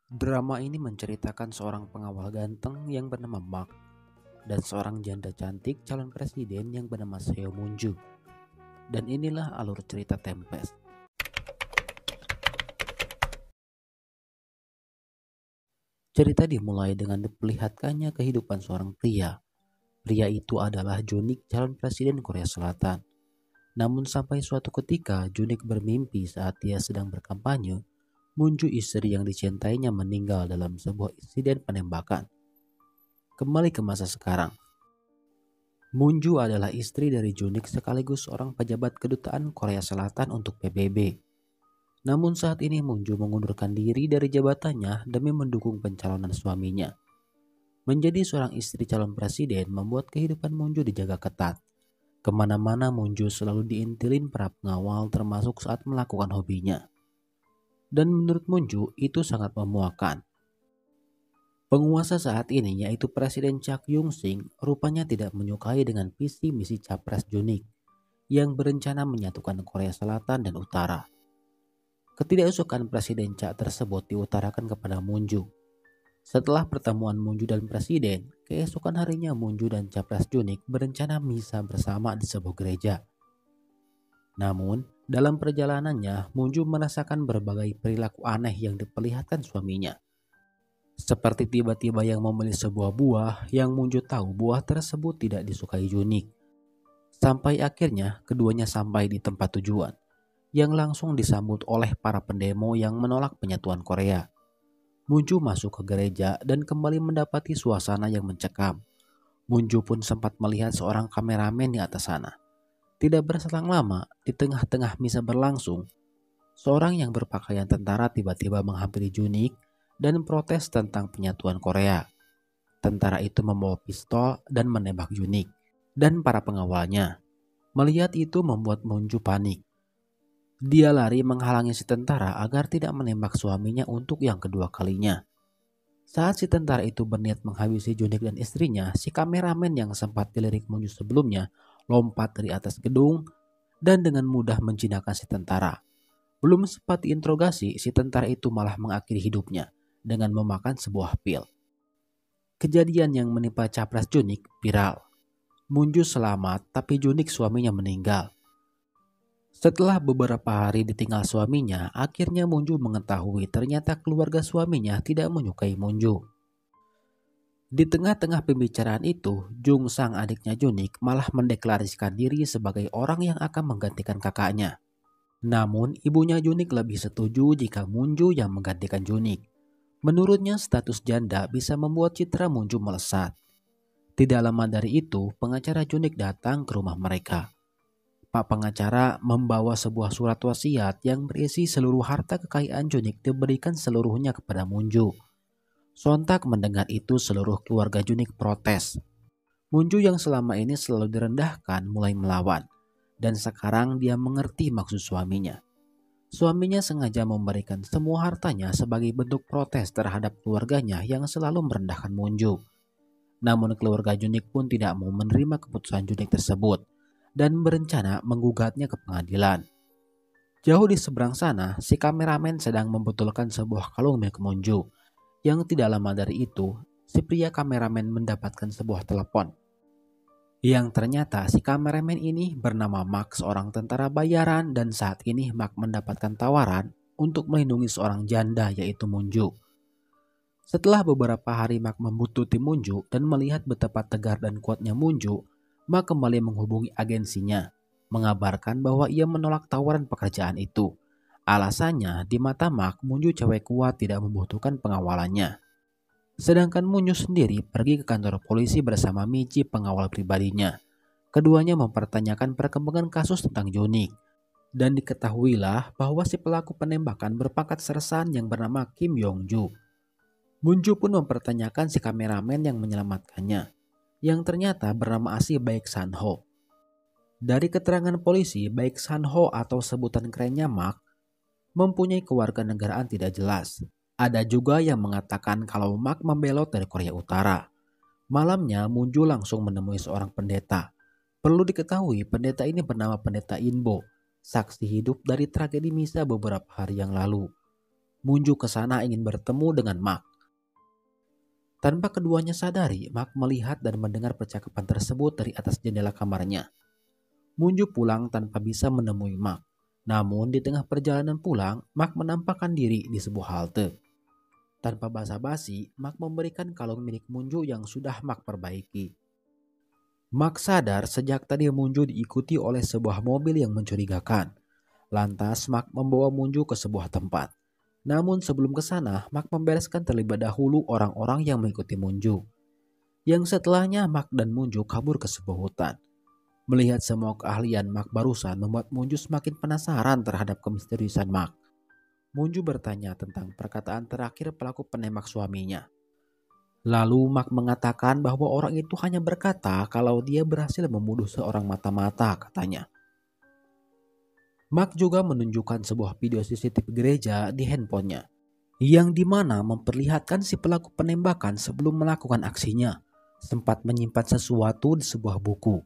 Drama ini menceritakan seorang pengawal ganteng yang bernama Mark dan seorang janda cantik calon presiden yang bernama Seo Moon-ju. Dan inilah alur cerita Tempest. Cerita dimulai dengan diperlihatkannya kehidupan seorang pria. Pria itu adalah Junik, calon presiden Korea Selatan. Namun sampai suatu ketika Junik bermimpi saat dia sedang berkampanye, Moon-ju, istri yang dicintainya, meninggal dalam sebuah insiden penembakan. Kembali ke masa sekarang. Moon-ju adalah istri dari Junik sekaligus seorang pejabat kedutaan Korea Selatan untuk PBB. Namun saat ini Moon-ju mengundurkan diri dari jabatannya demi mendukung pencalonan suaminya. Menjadi seorang istri calon presiden membuat kehidupan Moon-ju dijaga ketat. Kemana-mana Moon-ju selalu diintilin para pengawal termasuk saat melakukan hobinya. Dan menurut Moon-ju itu sangat memuakkan. Penguasa saat ini yaitu Presiden Chak Yung-sing rupanya tidak menyukai dengan visi misi Capres Junik yang berencana menyatukan Korea Selatan dan Utara. Ketidaksukaan Presiden Chak tersebut diutarakan kepada Moon-ju. Setelah pertemuan Moon-ju dan Presiden, keesokan harinya Moon-ju dan Capres Junik berencana misa bersama di sebuah gereja. Namun, dalam perjalanannya Moon-ju merasakan berbagai perilaku aneh yang diperlihatkan suaminya. Seperti tiba-tiba yang membeli sebuah buah yang Moon-ju tahu buah tersebut tidak disukai Junik. Sampai akhirnya keduanya sampai di tempat tujuan yang langsung disambut oleh para pendemo yang menolak penyatuan Korea. Moon-ju masuk ke gereja dan kembali mendapati suasana yang mencekam. Moon-ju pun sempat melihat seorang kameramen di atas sana. Tidak berselang lama, di tengah-tengah misa berlangsung, seorang yang berpakaian tentara tiba-tiba menghampiri Junik dan protes tentang penyatuan Korea. Tentara itu membawa pistol dan menembak Junik dan para pengawalnya. Melihat itu membuat Moon-ju panik. Dia lari menghalangi si tentara agar tidak menembak suaminya untuk yang kedua kalinya. Saat si tentara itu berniat menghabisi Junik dan istrinya, si kameramen yang sempat dilirik Moon-ju sebelumnya lompat dari atas gedung dan dengan mudah menjinakkan si tentara. Belum sempat diinterogasi, si tentara itu malah mengakhiri hidupnya dengan memakan sebuah pil. Kejadian yang menimpa Capres Junik viral. Moon-ju selamat, tapi Junik suaminya meninggal. Setelah beberapa hari ditinggal suaminya, akhirnya Moon-ju mengetahui ternyata keluarga suaminya tidak menyukai Moon-ju. Di tengah-tengah pembicaraan itu, Jung Sang, adiknya Junik, malah mendeklarasikan diri sebagai orang yang akan menggantikan kakaknya. Namun, ibunya Junik lebih setuju jika Moon-ju yang menggantikan Junik. Menurutnya status janda bisa membuat citra Moon-ju melesat. Tidak lama dari itu, pengacara Junik datang ke rumah mereka. Pak pengacara membawa sebuah surat wasiat yang berisi seluruh harta kekayaan Junik diberikan seluruhnya kepada Moon-ju. Sontak mendengar itu seluruh keluarga Junik protes. Moon-ju yang selama ini selalu direndahkan mulai melawan. Dan sekarang dia mengerti maksud suaminya. Suaminya sengaja memberikan semua hartanya sebagai bentuk protes terhadap keluarganya yang selalu merendahkan Moon-ju. Namun keluarga Junik pun tidak mau menerima keputusan Junik tersebut dan berencana menggugatnya ke pengadilan. Jauh di seberang sana, si kameramen sedang membetulkan sebuah kalung milik Moon-ju. Yang tidak lama dari itu, si pria kameramen mendapatkan sebuah telepon. Yang ternyata si kameramen ini bernama Mark, seorang tentara bayaran, dan saat ini Mark mendapatkan tawaran untuk melindungi seorang janda yaitu Moon-ju. Setelah beberapa hari Mark membuntuti Moon-ju dan melihat betapa tegar dan kuatnya Moon-ju, Mark kembali menghubungi agensinya, mengabarkan bahwa ia menolak tawaran pekerjaan itu. Alasannya, di mata Mark, Moon-ju cewek kuat tidak membutuhkan pengawalannya. Sedangkan Moon-ju sendiri pergi ke kantor polisi bersama Michi, pengawal pribadinya. Keduanya mempertanyakan perkembangan kasus tentang Junik. Dan diketahuilah bahwa si pelaku penembakan berpangkat sersan yang bernama Kim Yong-ju. Moon-ju pun mempertanyakan si kameramen yang menyelamatkannya, yang ternyata bernama asli Baek San-ho. Dari keterangan polisi, Baek San-ho atau sebutan kerennya Mark mempunyai kewarganegaraan tidak jelas. Ada juga yang mengatakan kalau Mark membelot dari Korea Utara. Malamnya Moon-ju langsung menemui seorang pendeta. Perlu diketahui pendeta ini bernama Pendeta Inbo, saksi hidup dari tragedi misa beberapa hari yang lalu. Munju ke sana ingin bertemu dengan Mark. Tanpa keduanya sadari, Mark melihat dan mendengar percakapan tersebut dari atas jendela kamarnya. Munju pulang tanpa bisa menemui Mark. Namun di tengah perjalanan pulang, Mark menampakkan diri di sebuah halte. Tanpa basa-basi, Mark memberikan kalung milik Munju yang sudah Mark perbaiki. Mark sadar sejak tadi Munju diikuti oleh sebuah mobil yang mencurigakan. Lantas Mark membawa Munju ke sebuah tempat. Namun sebelum ke sana, Mark membereskan terlebih dahulu orang-orang yang mengikuti Munju. Yang setelahnya Mark dan Munju kabur ke sebuah hutan. Melihat semua keahlian Mark barusan membuat Munju semakin penasaran terhadap kemisteriusan Mark. Munju bertanya tentang perkataan terakhir pelaku penembak suaminya. Lalu Mark mengatakan bahwa orang itu hanya berkata kalau dia berhasil membunuh seorang mata-mata, katanya. Mark juga menunjukkan sebuah video CCTV gereja di handphonenya, yang dimana memperlihatkan si pelaku penembakan sebelum melakukan aksinya, sempat menyimpan sesuatu di sebuah buku.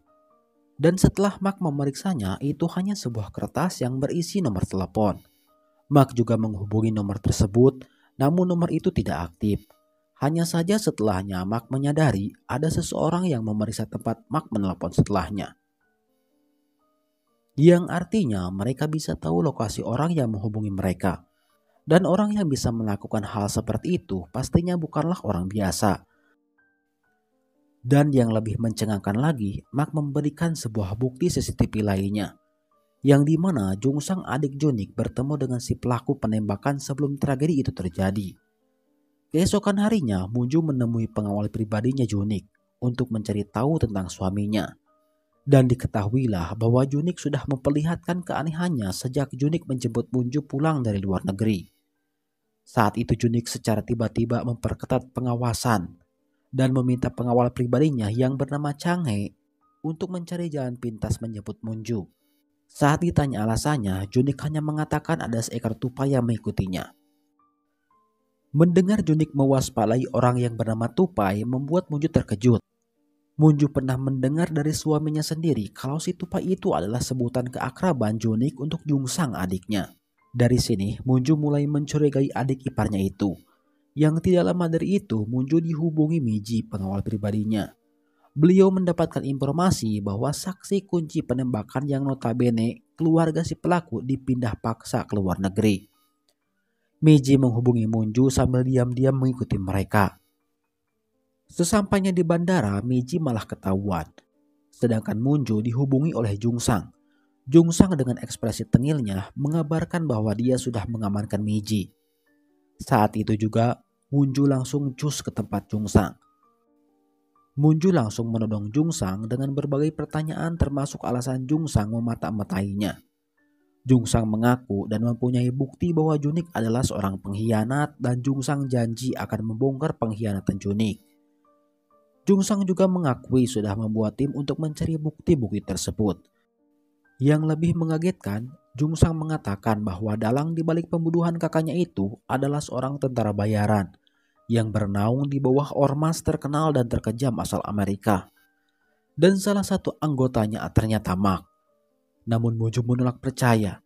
Dan setelah Mark memeriksanya, itu hanya sebuah kertas yang berisi nomor telepon. Mark juga menghubungi nomor tersebut, namun nomor itu tidak aktif. Hanya saja setelahnya Mark menyadari ada seseorang yang memeriksa tempat Mark menelpon setelahnya. Yang artinya mereka bisa tahu lokasi orang yang menghubungi mereka. Dan orang yang bisa melakukan hal seperti itu pastinya bukanlah orang biasa. Dan yang lebih mencengangkan lagi, Mark memberikan sebuah bukti CCTV lainnya. Yang dimana Jungsang adik Junik bertemu dengan si pelaku penembakan sebelum tragedi itu terjadi. Keesokan harinya, Munju menemui pengawal pribadinya Junik untuk mencari tahu tentang suaminya. Dan diketahuilah bahwa Junik sudah memperlihatkan keanehannya sejak Junik menjemput Munju pulang dari luar negeri. Saat itu Junik secara tiba-tiba memperketat pengawasan dan meminta pengawal pribadinya yang bernama Changhe untuk mencari jalan pintas menjemput Munju. Saat ditanya alasannya, Junik hanya mengatakan ada seekor tupai yang mengikutinya. Mendengar Junik mewaspadai orang yang bernama tupai membuat Munju terkejut. Munju pernah mendengar dari suaminya sendiri kalau si tupai itu adalah sebutan keakraban Junik untuk Jungsang adiknya. Dari sini Munju mulai mencurigai adik iparnya itu. Yang tidak lama dari itu Munju dihubungi Miji, pengawal pribadinya. Beliau mendapatkan informasi bahwa saksi kunci penembakan yang notabene keluarga si pelaku dipindah paksa ke luar negeri. Miji menghubungi Munju sambil diam-diam mengikuti mereka. Sesampainya di bandara, Miji malah ketahuan. Sedangkan Munju dihubungi oleh Jungsang. Jungsang dengan ekspresi tengilnya mengabarkan bahwa dia sudah mengamankan Miji. Saat itu juga, Munju langsung cus ke tempat Jungsang. Munju langsung menodong Jungsang dengan berbagai pertanyaan termasuk alasan Jungsang memata-matainya. Jungsang mengaku dan mempunyai bukti bahwa Junik adalah seorang pengkhianat dan Jungsang janji akan membongkar pengkhianatan Junik. Jungsang juga mengakui sudah membuat tim untuk mencari bukti-bukti tersebut. Yang lebih mengagetkan, Jungsang mengatakan bahwa dalang di balik pembunuhan kakaknya itu adalah seorang tentara bayaran yang bernaung di bawah ormas terkenal dan terkejam asal Amerika. Dan salah satu anggotanya ternyata Mark. Namun Munju menolak percaya.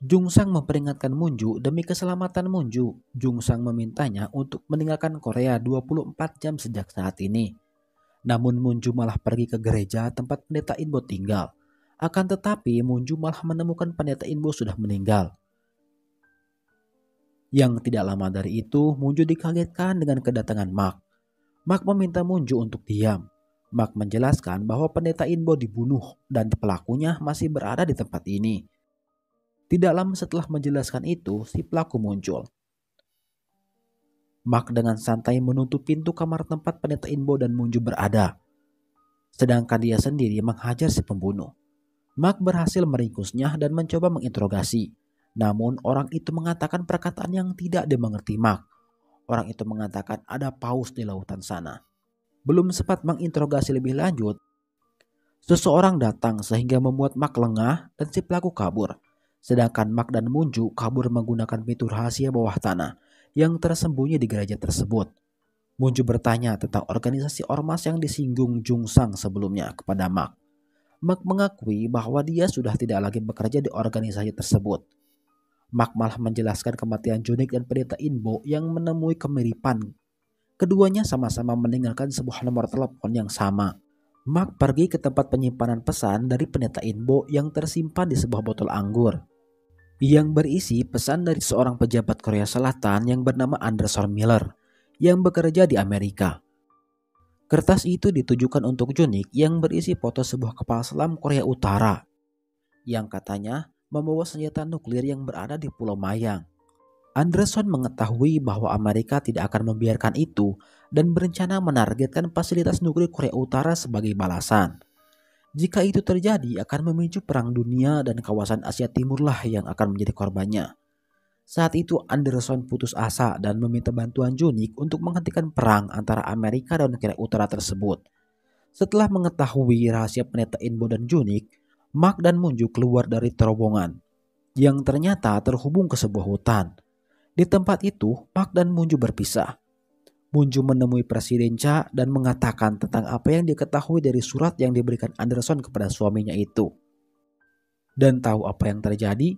Jungsang memperingatkan Munju demi keselamatan Munju. Jungsang memintanya untuk meninggalkan Korea 24 jam sejak saat ini. Namun Munju malah pergi ke gereja tempat pendeta Inbo tinggal. Akan tetapi Munju malah menemukan pendeta Inbo sudah meninggal. Yang tidak lama dari itu Munju dikagetkan dengan kedatangan Mark. Mark meminta Munju untuk diam. Mark menjelaskan bahwa pendeta Inbo dibunuh dan pelakunya masih berada di tempat ini. Tidak lama setelah menjelaskan itu, si pelaku muncul. Mark dengan santai menutup pintu kamar tempat pendeta Inbo dan Munju berada. Sedangkan dia sendiri menghajar si pembunuh. Mark berhasil meringkusnya dan mencoba menginterogasi. Namun orang itu mengatakan perkataan yang tidak dimengerti Mark. Orang itu mengatakan ada paus di lautan sana. Belum sempat menginterogasi lebih lanjut, seseorang datang sehingga membuat Mark lengah dan si pelaku kabur. Sedangkan Mark dan Munju kabur menggunakan pintu rahasia bawah tanah yang tersembunyi di gereja tersebut. Munju bertanya tentang organisasi ormas yang disinggung Jungsang sebelumnya kepada Mark. Mark mengakui bahwa dia sudah tidak lagi bekerja di organisasi tersebut. Mark malah menjelaskan kematian Junik dan Pendeta Inbo yang menemui kemiripan. Keduanya sama-sama meninggalkan sebuah nomor telepon yang sama. Mark pergi ke tempat penyimpanan pesan dari Pendeta Inbo yang tersimpan di sebuah botol anggur, yang berisi pesan dari seorang pejabat Korea Selatan yang bernama Anderson Miller yang bekerja di Amerika. Kertas itu ditujukan untuk Junik yang berisi foto sebuah kapal selam Korea Utara yang katanya membawa senjata nuklir yang berada di Pulau Mayang. Anderson mengetahui bahwa Amerika tidak akan membiarkan itu dan berencana menargetkan fasilitas nuklir Korea Utara sebagai balasan. Jika itu terjadi akan memicu perang dunia dan kawasan Asia Timurlah yang akan menjadi korbannya. Saat itu Anderson putus asa dan meminta bantuan Junik untuk menghentikan perang antara Amerika dan Korea Utara tersebut. Setelah mengetahui rahasia Pendeta Inbo dan Junik, Mark dan Munju keluar dari terowongan yang ternyata terhubung ke sebuah hutan. Di tempat itu, Mark dan Munju berpisah. Munju menemui Presiden Cha dan mengatakan tentang apa yang diketahui dari surat yang diberikan Anderson kepada suaminya itu. Dan tahu apa yang terjadi?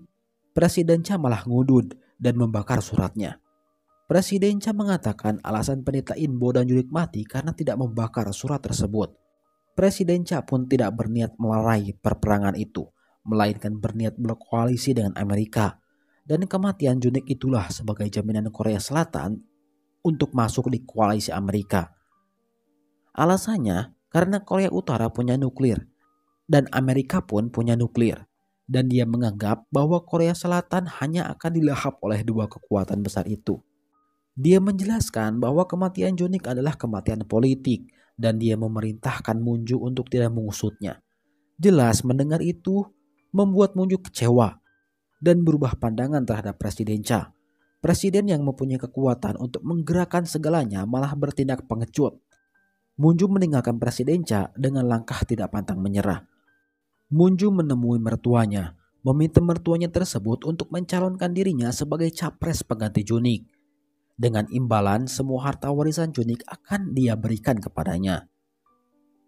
Presiden Cha malah ngudud dan membakar suratnya. Presiden Cha mengatakan alasan Pendeta Inbo dan Junik mati karena tidak membakar surat tersebut. Presiden Cha pun tidak berniat melerai perperangan itu, melainkan berniat berkoalisi dengan Amerika. Dan kematian Junik itulah sebagai jaminan Korea Selatan untuk masuk di koalisi Amerika. Alasannya karena Korea Utara punya nuklir dan Amerika pun punya nuklir. Dan dia menganggap bahwa Korea Selatan hanya akan dilahap oleh dua kekuatan besar itu. Dia menjelaskan bahwa kematian Junik adalah kematian politik dan dia memerintahkan Munju untuk tidak mengusutnya. Jelas mendengar itu membuat Munju kecewa dan berubah pandangan terhadap Presiden Cha. Presiden yang mempunyai kekuatan untuk menggerakkan segalanya malah bertindak pengecut. Munju meninggalkan Presiden Cha dengan langkah tidak pantang menyerah. Munju menemui mertuanya, meminta mertuanya tersebut untuk mencalonkan dirinya sebagai capres pengganti Junik. Dengan imbalan semua harta warisan Junik akan dia berikan kepadanya.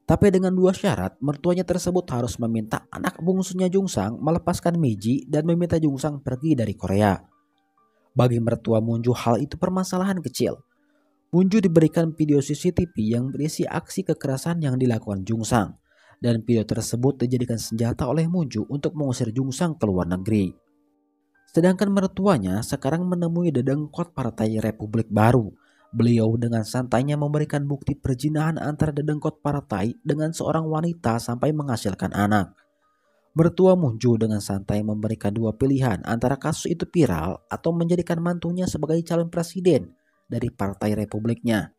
Tapi dengan dua syarat, mertuanya tersebut harus meminta anak bungsunya Jungsang melepaskan Meiji dan meminta Jungsang pergi dari Korea. Bagi mertua Munju hal itu permasalahan kecil. Munju diberikan video CCTV yang berisi aksi kekerasan yang dilakukan Jungsang. Dan video tersebut dijadikan senjata oleh Munju untuk mengusir Jungsang ke luar negeri. Sedangkan mertuanya sekarang menemui dedengkot Partai Republik Baru. Beliau dengan santainya memberikan bukti perzinahan antara dedengkot partai dengan seorang wanita sampai menghasilkan anak. Mertua Munju dengan santai memberikan dua pilihan antara kasus itu viral atau menjadikan mantunya sebagai calon presiden dari Partai Republiknya.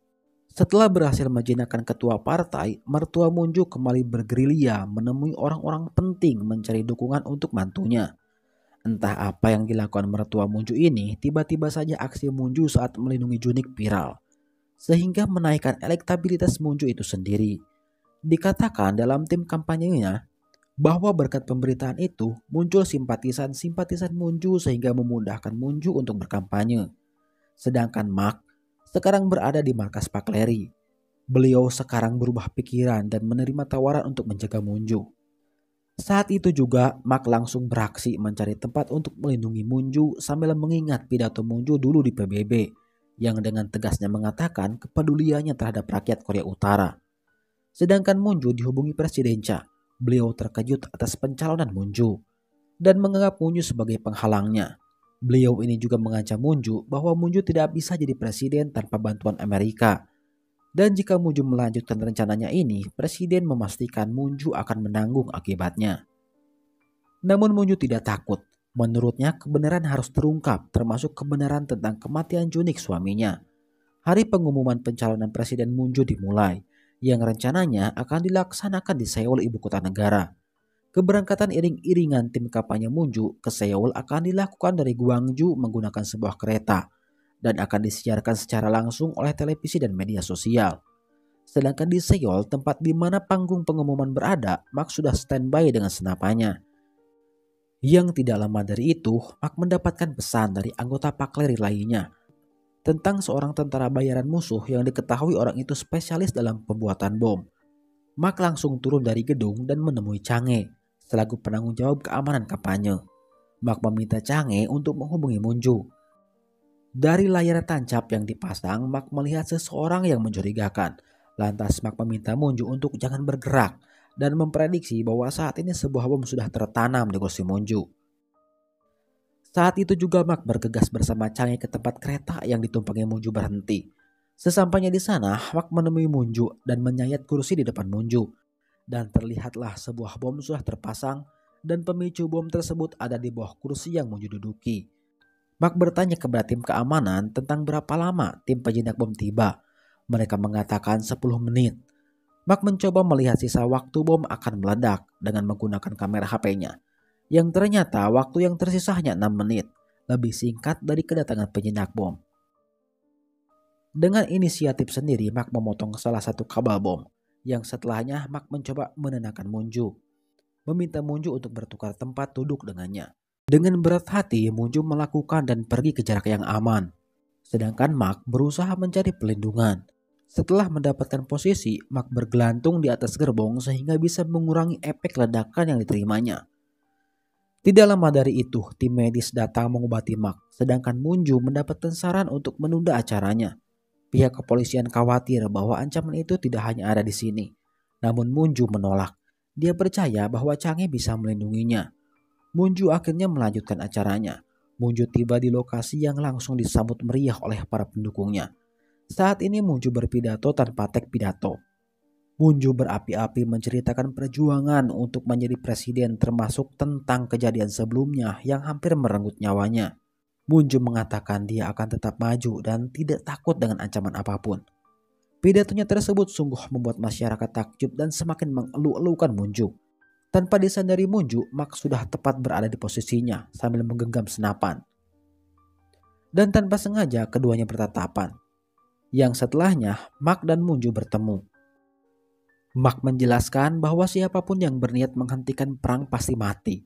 Setelah berhasil menjinakkan ketua partai, mertua Munju kembali bergerilya menemui orang-orang penting mencari dukungan untuk mantunya. Entah apa yang dilakukan mertua Munju ini, tiba-tiba saja aksi Munju saat melindungi Junik viral, sehingga menaikkan elektabilitas Munju itu sendiri. Dikatakan dalam tim kampanyenya bahwa berkat pemberitaan itu muncul simpatisan-simpatisan Munju sehingga memudahkan Munju untuk berkampanye. Sedangkan Mark sekarang berada di markas Pak Larry. Beliau sekarang berubah pikiran dan menerima tawaran untuk menjaga Munju. Saat itu juga Mark langsung beraksi mencari tempat untuk melindungi Munju sambil mengingat pidato Munju dulu di PBB yang dengan tegasnya mengatakan kepeduliannya terhadap rakyat Korea Utara. Sedangkan Munju dihubungi Presiden Cha. Beliau terkejut atas pencalonan Munju dan menganggap Munju sebagai penghalangnya. Beliau ini juga mengancam Munju bahwa Munju tidak bisa jadi presiden tanpa bantuan Amerika. Dan jika Munju melanjutkan rencananya ini, Presiden memastikan Munju akan menanggung akibatnya. Namun Munju tidak takut. Menurutnya kebenaran harus terungkap, termasuk kebenaran tentang kematian Junik suaminya. Hari pengumuman pencalonan Presiden Munju dimulai, yang rencananya akan dilaksanakan di Seoul, ibu kota negara. Keberangkatan iring-iringan tim kampanye Munju ke Seoul akan dilakukan dari Gwangju menggunakan sebuah kereta dan akan disiarkan secara langsung oleh televisi dan media sosial. Sedangkan di Seoul, tempat di mana panggung pengumuman berada, Mark sudah standby dengan senapannya. Yang tidak lama dari itu, Mark mendapatkan pesan dari anggota Pak Larry lainnya tentang seorang tentara bayaran musuh yang diketahui orang itu spesialis dalam pembuatan bom. Mark langsung turun dari gedung dan menemui Change selaku penanggung jawab keamanan kampanye. Mak meminta Change untuk menghubungi Munju. Dari layar tancap yang dipasang, Mak melihat seseorang yang mencurigakan. Lantas Mak meminta Munju untuk jangan bergerak dan memprediksi bahwa saat ini sebuah bom sudah tertanam di kursi Munju. Saat itu juga Mak bergegas bersama Change ke tempat kereta yang ditumpangi Munju berhenti. Sesampainya di sana, Mak menemui Munju dan menyayat kursi di depan Munju. Dan terlihatlah sebuah bom sudah terpasang dan pemicu bom tersebut ada di bawah kursi yang Munju duduki. Mak bertanya kepada tim keamanan tentang berapa lama tim penjinak bom tiba. Mereka mengatakan 10 menit. Mak mencoba melihat sisa waktu bom akan meledak dengan menggunakan kamera HP-nya. Yang ternyata waktu yang tersisa hanya 6 menit, lebih singkat dari kedatangan penjinak bom. Dengan inisiatif sendiri, Mak memotong salah satu kabel bom. Yang setelahnya Mak mencoba menenangkan Munju. Meminta Munju untuk bertukar tempat duduk dengannya. Dengan berat hati, Munju melakukan dan pergi ke jarak yang aman. Sedangkan Mak berusaha mencari pelindungan. Setelah mendapatkan posisi, Mak bergelantung di atas gerbong sehingga bisa mengurangi efek ledakan yang diterimanya. Tidak lama dari itu, tim medis datang mengobati Mak, sedangkan Munju mendapatkan saran untuk menunda acaranya. Pihak kepolisian khawatir bahwa ancaman itu tidak hanya ada di sini. Namun Munju menolak. Dia percaya bahwa Change bisa melindunginya. Munju akhirnya melanjutkan acaranya. Munju tiba di lokasi yang langsung disambut meriah oleh para pendukungnya. Saat ini Munju berpidato tanpa teks pidato. Munju berapi-api menceritakan perjuangan untuk menjadi presiden termasuk tentang kejadian sebelumnya yang hampir merenggut nyawanya. Munju mengatakan dia akan tetap maju dan tidak takut dengan ancaman apapun. Pidatonya tersebut sungguh membuat masyarakat takjub dan semakin mengeluh-elukan Munju. Tanpa disadari Munju, Mak sudah tepat berada di posisinya sambil menggenggam senapan. Dan tanpa sengaja keduanya bertatapan. Yang setelahnya, Mak dan Munju bertemu. Mak menjelaskan bahwa siapapun yang berniat menghentikan perang pasti mati.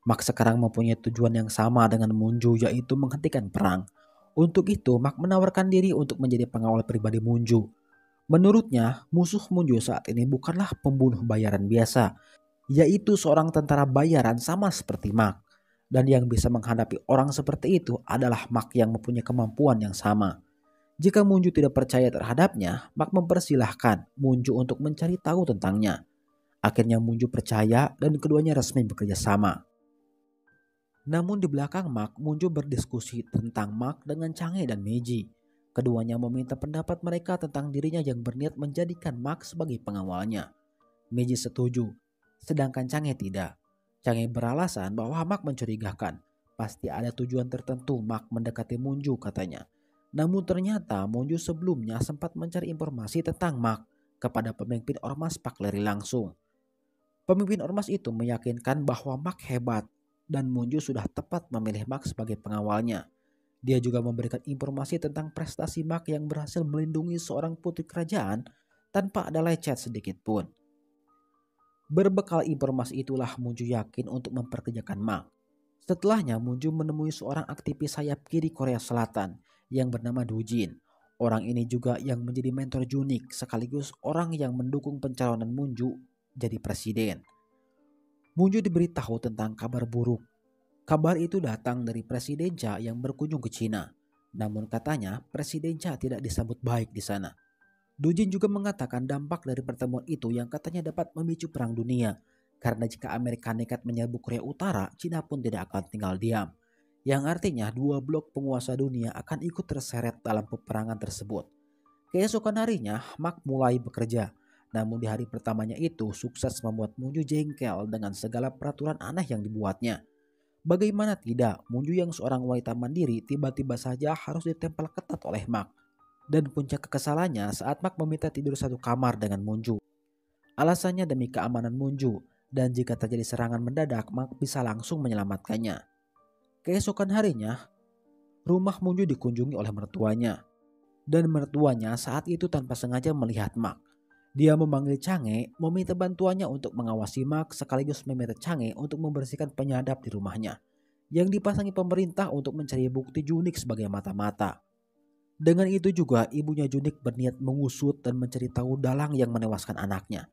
Mak sekarang mempunyai tujuan yang sama dengan Munju, yaitu menghentikan perang. Untuk itu, Mak menawarkan diri untuk menjadi pengawal pribadi Munju. Menurutnya, musuh Munju saat ini bukanlah pembunuh bayaran biasa, yaitu seorang tentara bayaran sama seperti Mak. Dan yang bisa menghadapi orang seperti itu adalah Mak yang mempunyai kemampuan yang sama. Jika Munju tidak percaya terhadapnya, Mak mempersilahkan Munju untuk mencari tahu tentangnya. Akhirnya Munju percaya dan keduanya resmi bekerja sama. Namun di belakang Mak, Munju berdiskusi tentang Mak dengan Change dan Meiji. Keduanya meminta pendapat mereka tentang dirinya yang berniat menjadikan Mak sebagai pengawalnya. Meiji setuju, sedangkan Change tidak. Change beralasan bahwa Mak mencurigakan. Pasti ada tujuan tertentu Mak mendekati Munju katanya. Namun ternyata Munju sebelumnya sempat mencari informasi tentang Mak kepada pemimpin Ormas Pak Leri langsung. Pemimpin Ormas itu meyakinkan bahwa Mak hebat dan Munju sudah tepat memilih Mak sebagai pengawalnya. Dia juga memberikan informasi tentang prestasi Mak yang berhasil melindungi seorang putri kerajaan tanpa ada lecet sedikit pun. Berbekal informasi itulah Munju yakin untuk memperkerjakan Mak. Setelahnya Munju menemui seorang aktivis sayap kiri Korea Selatan yang bernama Dujin. Orang ini juga yang menjadi mentor Junik sekaligus orang yang mendukung pencalonan Munju jadi presiden. Munju diberitahu tentang kabar buruk. Kabar itu datang dari Presiden Cha yang berkunjung ke Cina. Namun katanya Presiden Cha tidak disambut baik di sana. Dujin juga mengatakan dampak dari pertemuan itu yang katanya dapat memicu perang dunia. Karena jika Amerika nekat menyerbu Korea Utara, Cina pun tidak akan tinggal diam. Yang artinya dua blok penguasa dunia akan ikut terseret dalam peperangan tersebut. Keesokan harinya, Mak mulai bekerja. Namun di hari pertamanya itu sukses membuat Munju jengkel dengan segala peraturan aneh yang dibuatnya. Bagaimana tidak, Munju yang seorang wanita mandiri tiba-tiba saja harus ditempel ketat oleh Mak. Dan puncak kekesalannya saat Mak meminta tidur satu kamar dengan Munju. Alasannya demi keamanan Munju, dan jika terjadi serangan mendadak Mak bisa langsung menyelamatkannya. Keesokan harinya, rumah Munju dikunjungi oleh mertuanya. Dan mertuanya saat itu tanpa sengaja melihat Mak. Dia memanggil Change, meminta bantuannya untuk mengawasi Mak sekaligus meminta Change untuk membersihkan penyadap di rumahnya yang dipasangi pemerintah untuk mencari bukti Junik sebagai mata-mata. Dengan itu juga ibunya Junik berniat mengusut dan mencari tahu dalang yang menewaskan anaknya.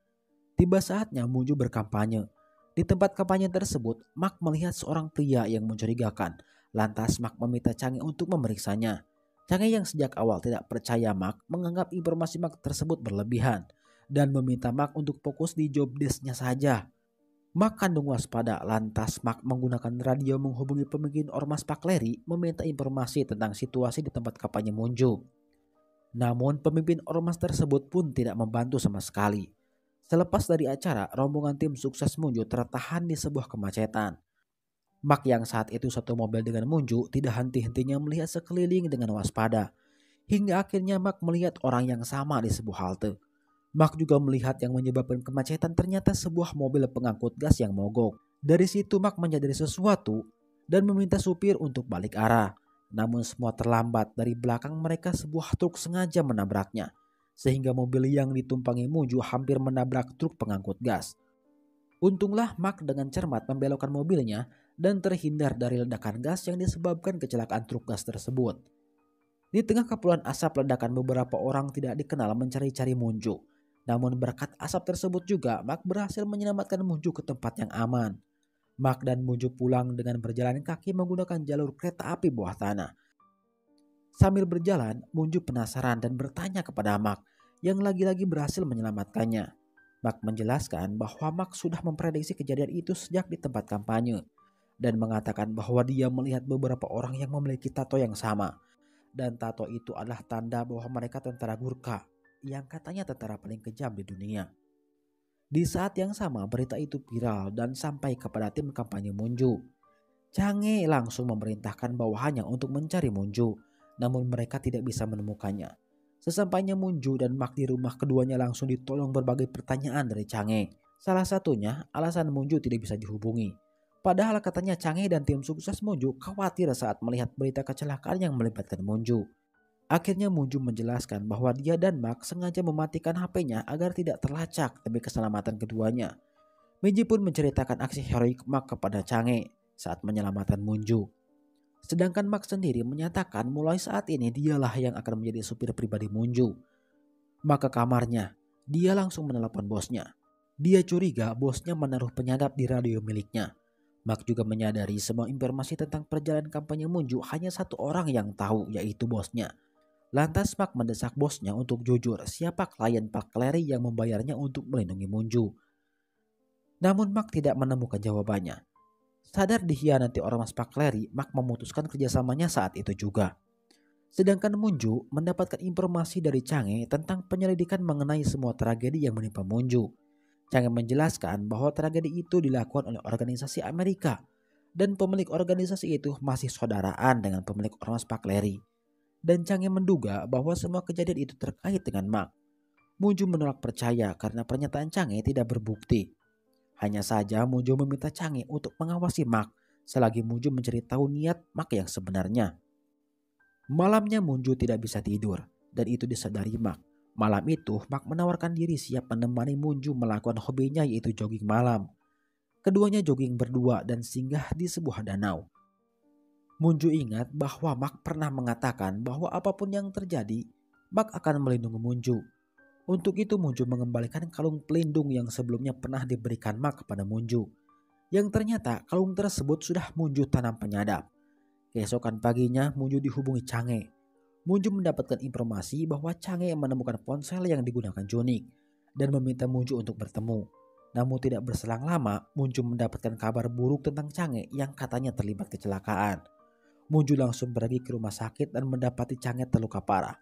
Tiba saatnya Munju berkampanye. Di tempat kampanye tersebut, Mark melihat seorang pria yang mencurigakan. Lantas Mark meminta Change untuk memeriksanya. Change yang sejak awal tidak percaya Mark menganggap informasi Mark tersebut berlebihan dan meminta Mark untuk fokus di job desk-nya saja. Mark kandung waspada, lantas Mark menggunakan radio menghubungi pemimpin Ormas Pak Larry meminta informasi tentang situasi di tempat kampanye Munju. Namun pemimpin Ormas tersebut pun tidak membantu sama sekali. Selepas dari acara, rombongan tim sukses Munju tertahan di sebuah kemacetan. Mark yang saat itu satu mobil dengan Munju tidak henti-hentinya melihat sekeliling dengan waspada. Hingga akhirnya Mark melihat orang yang sama di sebuah halte. Mark juga melihat yang menyebabkan kemacetan ternyata sebuah mobil pengangkut gas yang mogok. Dari situ Mark menyadari sesuatu dan meminta supir untuk balik arah. Namun semua terlambat, dari belakang mereka sebuah truk sengaja menabraknya. Sehingga mobil yang ditumpangi Munju hampir menabrak truk pengangkut gas. Untunglah Mark dengan cermat membelokkan mobilnya dan terhindar dari ledakan gas yang disebabkan kecelakaan truk gas tersebut. Di tengah kepulan asap ledakan, beberapa orang tidak dikenal mencari-cari Munju. Namun berkat asap tersebut juga Mark berhasil menyelamatkan Munju ke tempat yang aman. Mark dan Munju pulang dengan berjalan kaki menggunakan jalur kereta api bawah tanah. Sambil berjalan, Munju penasaran dan bertanya kepada Mark yang lagi-lagi berhasil menyelamatkannya. Mark menjelaskan bahwa Mark sudah memprediksi kejadian itu sejak di tempat kampanye dan mengatakan bahwa dia melihat beberapa orang yang memiliki tato yang sama. Dan tato itu adalah tanda bahwa mereka tentara Gurkha yang katanya tentara paling kejam di dunia. Di saat yang sama berita itu viral dan sampai kepada tim kampanye Munju. Change langsung memerintahkan bawahannya untuk mencari Munju. Namun mereka tidak bisa menemukannya. Sesampainya Munju dan Mark di rumah, keduanya langsung ditolong berbagai pertanyaan dari Change. Salah satunya alasan Munju tidak bisa dihubungi. Padahal katanya Change dan tim sukses Munju khawatir saat melihat berita kecelakaan yang melibatkan Munju. Akhirnya Munju menjelaskan bahwa dia dan Mark sengaja mematikan HP-nya agar tidak terlacak demi keselamatan keduanya. Minji pun menceritakan aksi heroik Mark kepada Change saat menyelamatkan Munju. Sedangkan Mark sendiri menyatakan mulai saat ini dialah yang akan menjadi supir pribadi Munju. Mark ke kamarnya, dia langsung menelepon bosnya. Dia curiga bosnya menaruh penyadap di radio miliknya. Mark juga menyadari semua informasi tentang perjalanan kampanye Munju hanya satu orang yang tahu, yaitu bosnya. Lantas Mark mendesak bosnya untuk jujur siapa klien Pak Larry yang membayarnya untuk melindungi Munju. Namun Mark tidak menemukan jawabannya. Sadar dikhianati Ormas Pak Larry, Mark memutuskan kerjasamanya saat itu juga. Sedangkan Munju mendapatkan informasi dari Change tentang penyelidikan mengenai semua tragedi yang menimpa Munju. Change menjelaskan bahwa tragedi itu dilakukan oleh organisasi Amerika dan pemilik organisasi itu masih saudaraan dengan pemilik Ormas Pak Larry. Dan Change menduga bahwa semua kejadian itu terkait dengan Mark. Munju menolak percaya karena pernyataan Change tidak berbukti. Hanya saja Munju meminta Change untuk mengawasi Mark selagi Munju mencari tahu niat Mark yang sebenarnya. Malamnya Munju tidak bisa tidur dan itu disadari Mark. Malam itu Mark menawarkan diri siap menemani Munju melakukan hobinya yaitu jogging malam. Keduanya jogging berdua dan singgah di sebuah danau. Munju ingat bahwa Mark pernah mengatakan bahwa apapun yang terjadi, Mark akan melindungi Munju. Untuk itu Munju mengembalikan kalung pelindung yang sebelumnya pernah diberikan Mark kepada Munju. Yang ternyata kalung tersebut sudah Munju tanam penyadap. Keesokan paginya Munju dihubungi Change. Munju mendapatkan informasi bahwa Change menemukan ponsel yang digunakan Jonik dan meminta Munju untuk bertemu. Namun tidak berselang lama Munju mendapatkan kabar buruk tentang Change yang katanya terlibat kecelakaan. Munju langsung pergi ke rumah sakit dan mendapati Change terluka parah.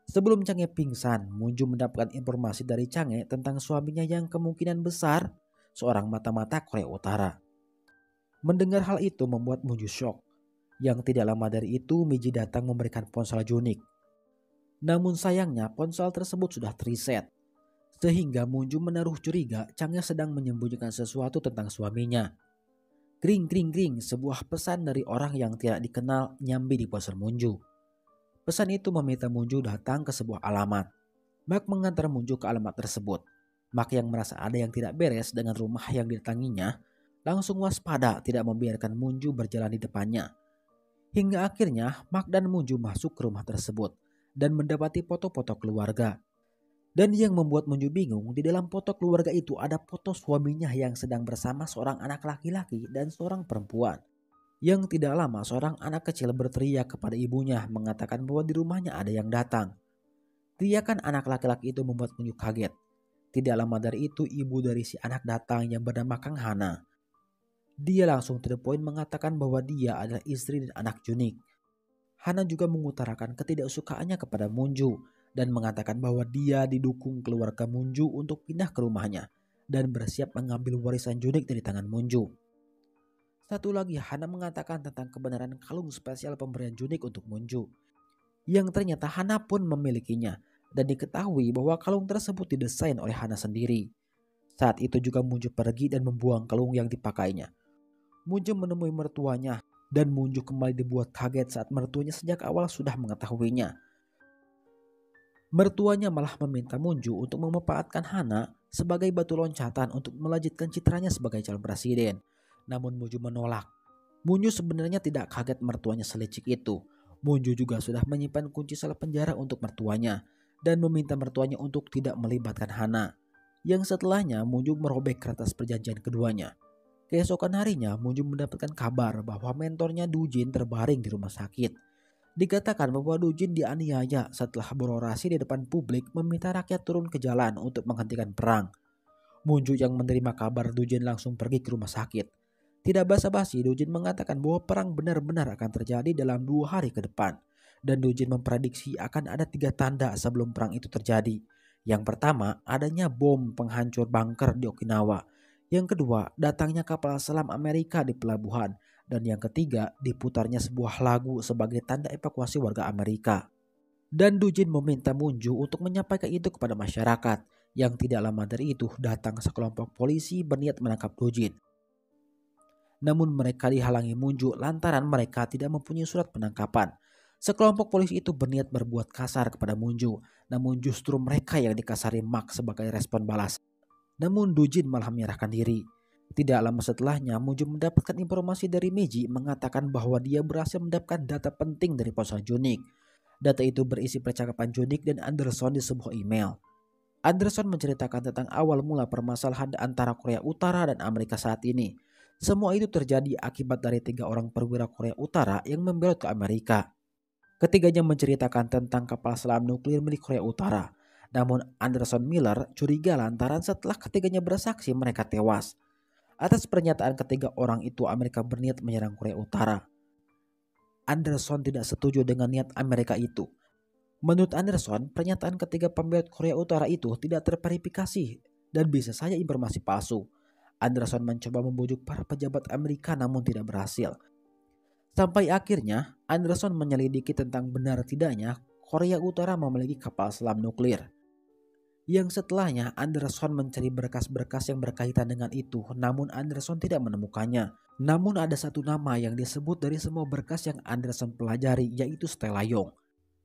Sebelum Change pingsan, Munju mendapatkan informasi dari Change tentang suaminya yang kemungkinan besar seorang mata-mata Korea Utara. Mendengar hal itu membuat Munju shock. Yang tidak lama dari itu Miji datang memberikan ponsel Jonik. Namun sayangnya ponsel tersebut sudah reset. Sehingga Munju menaruh curiga Change sedang menyembunyikan sesuatu tentang suaminya. Kring kring kring, sebuah pesan dari orang yang tidak dikenal nyambi di ponsel Munju. Pesan itu meminta Munju datang ke sebuah alamat. Mark mengantar Munju ke alamat tersebut. Mark yang merasa ada yang tidak beres dengan rumah yang didatanginya, langsung waspada tidak membiarkan Munju berjalan di depannya. Hingga akhirnya Mark dan Munju masuk ke rumah tersebut dan mendapati foto-foto keluarga. Dan yang membuat Munju bingung, di dalam foto keluarga itu ada foto suaminya yang sedang bersama seorang anak laki-laki dan seorang perempuan. Yang tidak lama seorang anak kecil berteriak kepada ibunya mengatakan bahwa di rumahnya ada yang datang. Teriakan anak laki-laki itu membuat Munju kaget. Tidak lama dari itu ibu dari si anak datang yang bernama Kang Hana. Dia langsung to the point mengatakan bahwa dia adalah istri dan anak Junik. Hana juga mengutarakan ketidaksukaannya kepada Munju dan mengatakan bahwa dia didukung keluarga Munju untuk pindah ke rumahnya dan bersiap mengambil warisan Junik dari tangan Munju. Satu lagi, Hana mengatakan tentang kebenaran kalung spesial pemberian Junik untuk Munju, yang ternyata Hana pun memilikinya dan diketahui bahwa kalung tersebut didesain oleh Hana sendiri. Saat itu juga Munju pergi dan membuang kalung yang dipakainya. Munju menemui mertuanya dan Munju kembali dibuat kaget saat mertuanya sejak awal sudah mengetahuinya. Mertuanya malah meminta Munju untuk memanfaatkan Hana sebagai batu loncatan untuk melanjutkan citranya sebagai calon presiden. Namun Munju menolak. Munju sebenarnya tidak kaget mertuanya selicik itu. Munju juga sudah menyimpan kunci sel penjara untuk mertuanya dan meminta mertuanya untuk tidak melibatkan Hana. Yang setelahnya Munju merobek kertas perjanjian keduanya. Keesokan harinya Munju mendapatkan kabar bahwa mentornya Dujin terbaring di rumah sakit. Dikatakan bahwa Dujin dianiaya setelah berorasi di depan publik meminta rakyat turun ke jalan untuk menghentikan perang. Munju yang menerima kabar Dujin langsung pergi ke rumah sakit. Tidak basa-basi Dujin mengatakan bahwa perang benar-benar akan terjadi dalam 2 hari ke depan. Dan Dujin memprediksi akan ada 3 tanda sebelum perang itu terjadi. Yang pertama, adanya bom penghancur bunker di Okinawa. Yang kedua, datangnya kapal selam Amerika di pelabuhan. Dan yang ketiga, diputarnya sebuah lagu sebagai tanda evakuasi warga Amerika. Dan Dujin meminta Munju untuk menyampaikan itu kepada masyarakat. Yang tidak lama dari itu datang sekelompok polisi berniat menangkap Dujin. Namun mereka dihalangi Munju lantaran mereka tidak mempunyai surat penangkapan. Sekelompok polisi itu berniat berbuat kasar kepada Munju. Namun justru mereka yang dikasari Mak sebagai respon balas. Namun Dujin malah menyerahkan diri. Tidak lama setelahnya Munju mendapatkan informasi dari Meiji mengatakan bahwa dia berhasil mendapatkan data penting dari ponsel Junik. Data itu berisi percakapan Junik dan Anderson di sebuah email. Anderson menceritakan tentang awal mula permasalahan antara Korea Utara dan Amerika saat ini. Semua itu terjadi akibat dari 3 orang perwira Korea Utara yang membelot ke Amerika. Ketiganya menceritakan tentang kapal selam nuklir milik Korea Utara. Namun Anderson Miller curiga lantaran setelah ketiganya bersaksi mereka tewas. Atas pernyataan ketiga orang itu Amerika berniat menyerang Korea Utara. Anderson tidak setuju dengan niat Amerika itu. Menurut Anderson, pernyataan ketiga pembelot Korea Utara itu tidak terverifikasi dan bisa saja informasi palsu. Anderson mencoba membujuk para pejabat Amerika namun tidak berhasil. Sampai akhirnya Anderson menyelidiki tentang benar tidaknya Korea Utara memiliki kapal selam nuklir. Yang setelahnya Anderson mencari berkas-berkas yang berkaitan dengan itu, namun Anderson tidak menemukannya. Namun ada satu nama yang disebut dari semua berkas yang Anderson pelajari, yaitu Stella Young.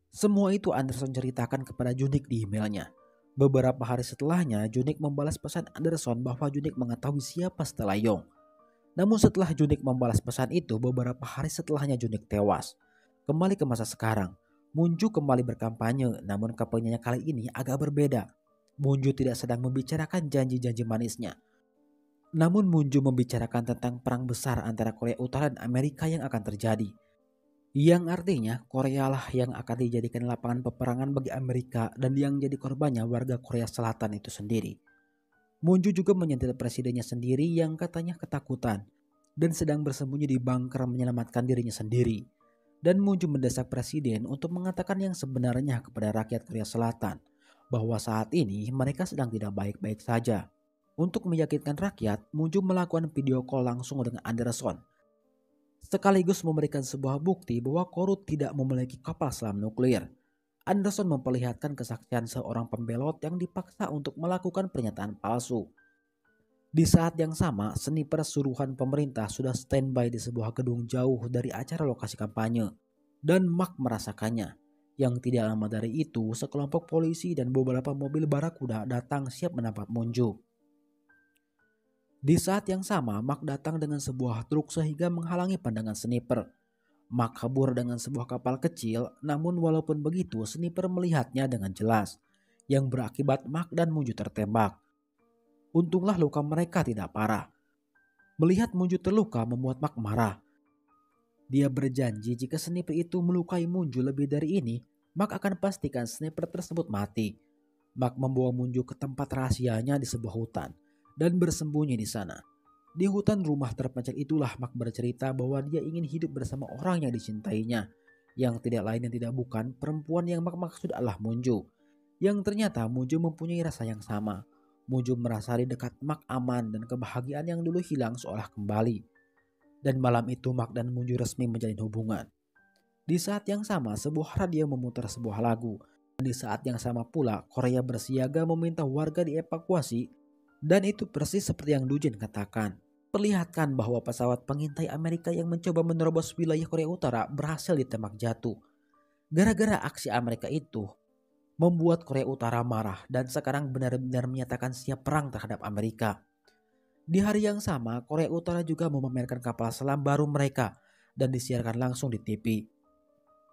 Semua itu Anderson ceritakan kepada Junik di emailnya. Beberapa hari setelahnya Junik membalas pesan Anderson bahwa Junik mengetahui siapa Stella Young. Namun setelah Junik membalas pesan itu, beberapa hari setelahnya Junik tewas. Kembali ke masa sekarang, Munju kembali berkampanye, namun kampanyenya kali ini agak berbeda. Munju tidak sedang membicarakan janji-janji manisnya. Namun Munju membicarakan tentang perang besar antara Korea Utara dan Amerika yang akan terjadi. Yang artinya Korea lah yang akan dijadikan lapangan peperangan bagi Amerika dan yang jadi korbannya warga Korea Selatan itu sendiri. Munju juga menyentil presidennya sendiri yang katanya ketakutan dan sedang bersembunyi di bunker menyelamatkan dirinya sendiri. Dan Munju mendesak presiden untuk mengatakan yang sebenarnya kepada rakyat Korea Selatan. Bahwa saat ini mereka sedang tidak baik-baik saja. Untuk meyakinkan rakyat, Munju melakukan video call langsung dengan Anderson. Sekaligus memberikan sebuah bukti bahwa Korut tidak memiliki kapal selam nuklir. Anderson memperlihatkan kesaksian seorang pembelot yang dipaksa untuk melakukan pernyataan palsu. Di saat yang sama, sniper suruhan pemerintah sudah standby di sebuah gedung jauh dari acara lokasi kampanye. Dan Mak merasakannya. Yang tidak lama dari itu, sekelompok polisi dan beberapa mobil barakuda datang siap menangkap Munju. Di saat yang sama, Mak datang dengan sebuah truk sehingga menghalangi pandangan sniper. Mak kabur dengan sebuah kapal kecil, namun walaupun begitu, sniper melihatnya dengan jelas. yang berakibat Mark dan Munju tertembak. Untunglah luka mereka tidak parah. Melihat Munju terluka membuat Mark marah. Dia berjanji jika sniper itu melukai Munju lebih dari ini, Mark akan pastikan sniper tersebut mati. Mark membawa Munju ke tempat rahasianya di sebuah hutan dan bersembunyi di sana. Di hutan rumah terpencil itulah Mark bercerita bahwa dia ingin hidup bersama orang yang dicintainya, yang tidak lain dan tidak bukan perempuan yang Mark maksud adalah Munju. Yang ternyata Munju mempunyai rasa yang sama. Munju merasa di dekat Mark aman dan kebahagiaan yang dulu hilang seolah kembali. Dan malam itu Mark dan Munju resmi menjalin hubungan. Di saat yang sama sebuah radio memutar sebuah lagu. Dan di saat yang sama pula Korea bersiaga meminta warga dievakuasi. Dan itu persis seperti yang Dujin katakan. Perlihatkan bahwa pesawat pengintai Amerika yang mencoba menerobos wilayah Korea Utara berhasil ditembak jatuh. Gara-gara aksi Amerika itu membuat Korea Utara marah dan sekarang benar-benar menyatakan siap perang terhadap Amerika. Di hari yang sama, Korea Utara juga memamerkan kapal selam baru mereka dan disiarkan langsung di TV.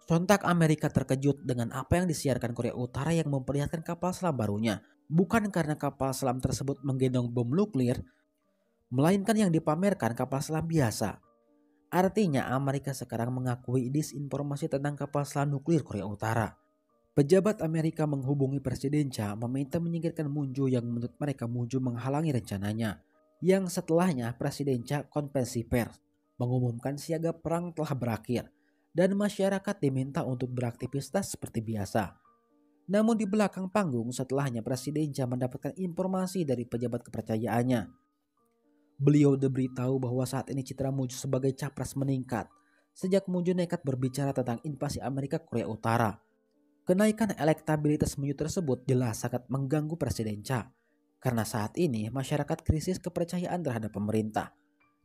Sontak Amerika terkejut dengan apa yang disiarkan Korea Utara yang memperlihatkan kapal selam barunya. Bukan karena kapal selam tersebut menggendong bom nuklir, melainkan yang dipamerkan kapal selam biasa. Artinya Amerika sekarang mengakui disinformasi tentang kapal selam nuklir Korea Utara. Pejabat Amerika menghubungi Presiden Cha meminta menyingkirkan Munju yang menurut mereka Munju menghalangi rencananya. Yang setelahnya Presiden Cha konferensi pers mengumumkan siaga perang telah berakhir dan masyarakat diminta untuk beraktivitas seperti biasa. Namun di belakang panggung setelahnya Presiden Cha mendapatkan informasi dari pejabat kepercayaannya. Beliau diberitahu bahwa saat ini citra Munju sebagai capres meningkat sejak Munju nekat berbicara tentang invasi Amerika ke Korea Utara. Kenaikan elektabilitas Munju tersebut jelas sangat mengganggu Presiden Cha. Karena saat ini masyarakat krisis kepercayaan terhadap pemerintah.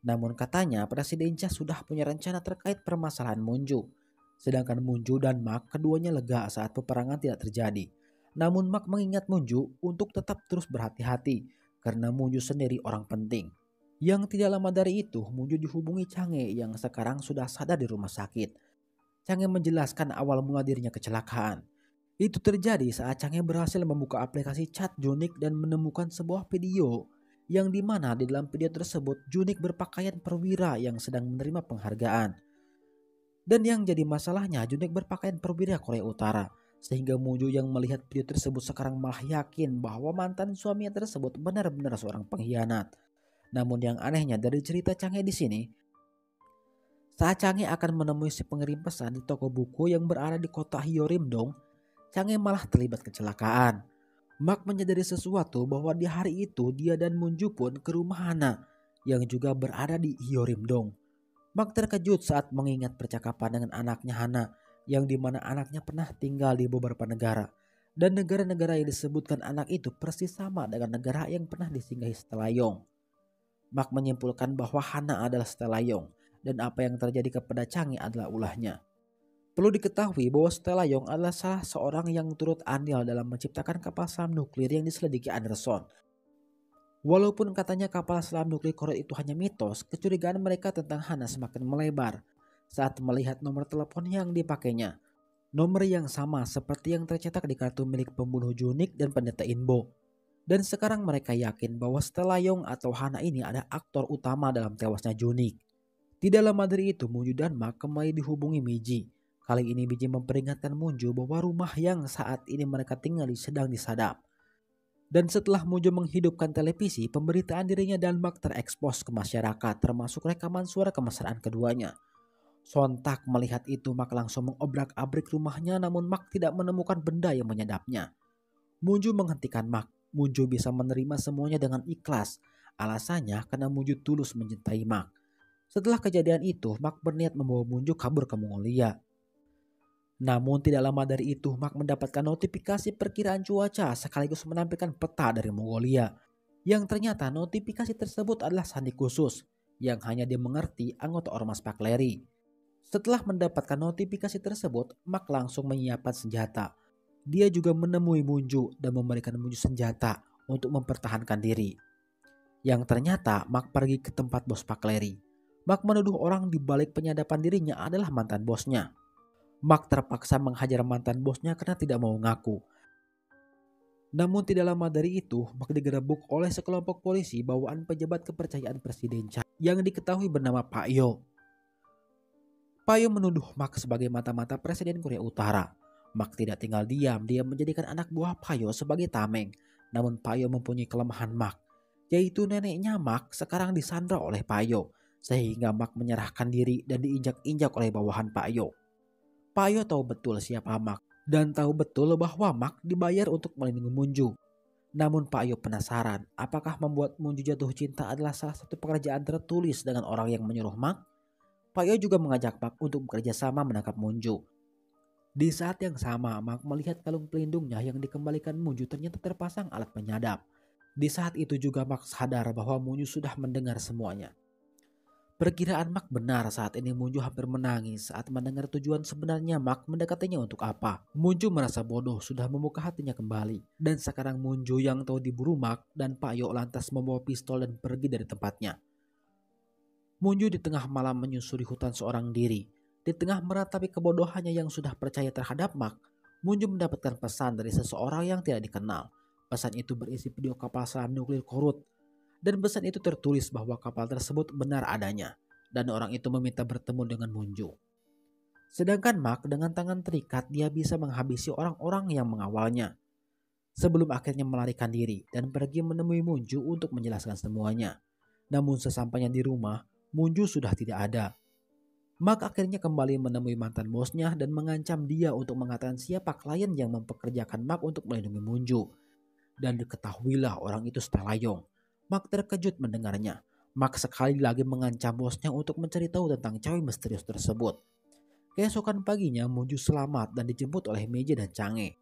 Namun katanya Presiden Cha sudah punya rencana terkait permasalahan Munju. Sedangkan Munju dan Mark keduanya lega saat peperangan tidak terjadi. Namun Mark mengingat Munju untuk tetap terus berhati-hati karena Munju sendiri orang penting. Yang tidak lama dari itu Munju dihubungi Change yang sekarang sudah sadar di rumah sakit. Change menjelaskan awal mula dirinya kecelakaan. Itu terjadi saat Change berhasil membuka aplikasi chat Junik dan menemukan sebuah video yang dimana di dalam video tersebut Junik berpakaian perwira yang sedang menerima penghargaan. Dan yang jadi masalahnya Junik berpakaian perwira Korea Utara sehingga Munju yang melihat video tersebut sekarang malah yakin bahwa mantan suaminya tersebut benar-benar seorang pengkhianat. Namun yang anehnya dari cerita Change di sini, saat Change akan menemui si pengirim pesan di toko buku yang berada di kota Hyorimdong, Change malah terlibat kecelakaan. Mark menyadari sesuatu bahwa di hari itu dia dan Munju pun ke rumah Hana yang juga berada di Hyorimdong. Mark terkejut saat mengingat percakapan dengan anaknya Hana yang dimana anaknya pernah tinggal di beberapa negara. Dan negara-negara yang disebutkan anak itu persis sama dengan negara yang pernah disinggahi Stelayong. Mark menyimpulkan bahwa Hana adalah Stelayong dan apa yang terjadi kepada Change adalah ulahnya. Perlu diketahui bahwa Stelayong adalah salah seorang yang turut andil dalam menciptakan kapal selam nuklir yang diselidiki Anderson. Walaupun katanya kapal selam nuklir Korea itu hanya mitos, kecurigaan mereka tentang Hana semakin melebar saat melihat nomor telepon yang dipakainya. Nomor yang sama seperti yang tercetak di kartu milik pembunuh Junik dan pendeta Inbo. Dan sekarang mereka yakin bahwa Stelayong atau Hana ini ada aktor utama dalam tewasnya Junik. Tidak lama dari itu Munju dan Mark kembali dihubungi Miji. Kali ini Miji memperingatkan Munju bahwa rumah yang saat ini mereka tinggali sedang disadap. Dan setelah Munju menghidupkan televisi, pemberitaan dirinya dan Mark terekspos ke masyarakat termasuk rekaman suara kemesraan keduanya. Sontak melihat itu Mark langsung mengobrak-abrik rumahnya namun Mark tidak menemukan benda yang menyadapnya. Munju menghentikan Mark. Munju bisa menerima semuanya dengan ikhlas. Alasannya karena Munju tulus mencintai Mark. Setelah kejadian itu, Mark berniat membawa Munju kabur ke Mongolia. Namun tidak lama dari itu Mark mendapatkan notifikasi perkiraan cuaca sekaligus menampilkan peta dari Mongolia. Yang ternyata notifikasi tersebut adalah sandi khusus yang hanya dimengerti anggota Ormas Pakleri. Setelah mendapatkan notifikasi tersebut, Mark langsung menyiapkan senjata. Dia juga menemui Munju dan memberikan Munju senjata untuk mempertahankan diri. Yang ternyata Mark pergi ke tempat bos Pakleri. Mark menuduh orang di balik penyadapan dirinya adalah mantan bosnya. Mark terpaksa menghajar mantan bosnya karena tidak mau ngaku. Namun tidak lama dari itu, Mak digerebek oleh sekelompok polisi bawaan pejabat kepercayaan Presiden Chang yang diketahui bernama Pak Yo. Pak Yo menuduh Mak sebagai mata-mata Presiden Korea Utara. Mak tidak tinggal diam, dia menjadikan anak buah Pak Yo sebagai tameng. Namun Pak Yo mempunyai kelemahan Mak, yaitu neneknya Mak sekarang disandra oleh Pak Yo, sehingga Mak menyerahkan diri dan diinjak-injak oleh bawahan Pak Yo. Pak Yo tahu betul siapa Mak dan tahu betul bahwa Mak dibayar untuk melindungi Munju. Namun Pak Yo penasaran apakah membuat Munju jatuh cinta adalah salah satu pekerjaan tertulis dengan orang yang menyuruh Mak. Pak Yo juga mengajak Mak untuk bekerja sama menangkap Munju. Di saat yang sama, Mak melihat kalung pelindungnya yang dikembalikan Munju ternyata terpasang alat penyadap. Di saat itu juga Mak sadar bahwa Munju sudah mendengar semuanya. Perkiraan Mak benar, saat ini Munju hampir menangis saat mendengar tujuan sebenarnya Mak mendekatinya untuk apa. Munju merasa bodoh sudah membuka hatinya kembali. Dan sekarang Munju yang tahu diburu Mak dan Pak Yo lantas membawa pistol dan pergi dari tempatnya. Munju di tengah malam menyusuri hutan seorang diri. Di tengah meratapi kebodohannya yang sudah percaya terhadap Mak, Munju mendapatkan pesan dari seseorang yang tidak dikenal. Pesan itu berisi video kapal selam nuklir Korut. Dan pesan itu tertulis bahwa kapal tersebut benar adanya. Dan orang itu meminta bertemu dengan Munju. Sedangkan Mak dengan tangan terikat dia bisa menghabisi orang-orang yang mengawalnya. Sebelum akhirnya melarikan diri dan pergi menemui Munju untuk menjelaskan semuanya. Namun sesampainya di rumah, Munju sudah tidak ada. Mak akhirnya kembali menemui mantan bosnya dan mengancam dia untuk mengatakan siapa klien yang mempekerjakan Mak untuk melindungi Munju. Dan diketahuilah orang itu Stelayong. Mak terkejut mendengarnya. Mak sekali lagi mengancam bosnya untuk mencari tahu tentang cewek misterius tersebut. Keesokan paginya Munju selamat dan dijemput oleh Meiji dan Change.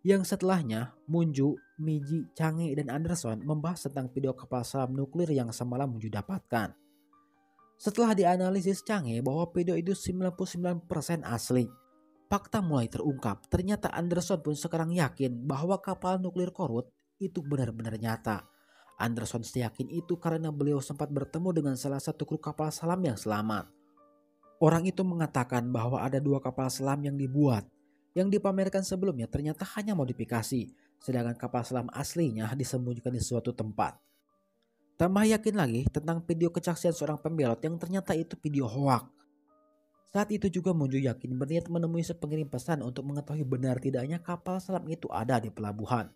Yang setelahnya Munju, Meiji, Change dan Anderson membahas tentang video kapal selam nuklir yang semalam Munju dapatkan. Setelah dianalisis Change bahwa video itu 99% asli, fakta mulai terungkap. Ternyata Anderson pun sekarang yakin bahwa kapal nuklir Korut itu benar-benar nyata. Anderson yakin itu karena beliau sempat bertemu dengan salah satu kru kapal selam yang selamat. Orang itu mengatakan bahwa ada 2 kapal selam yang dibuat. Yang dipamerkan sebelumnya ternyata hanya modifikasi, sedangkan kapal selam aslinya disembunyikan di suatu tempat. Tambah yakin lagi tentang video kesaksian seorang pembelot yang ternyata itu video hoak. Saat itu juga Munju yakin berniat menemui pengirim pesan untuk mengetahui benar tidaknya kapal selam itu ada di pelabuhan.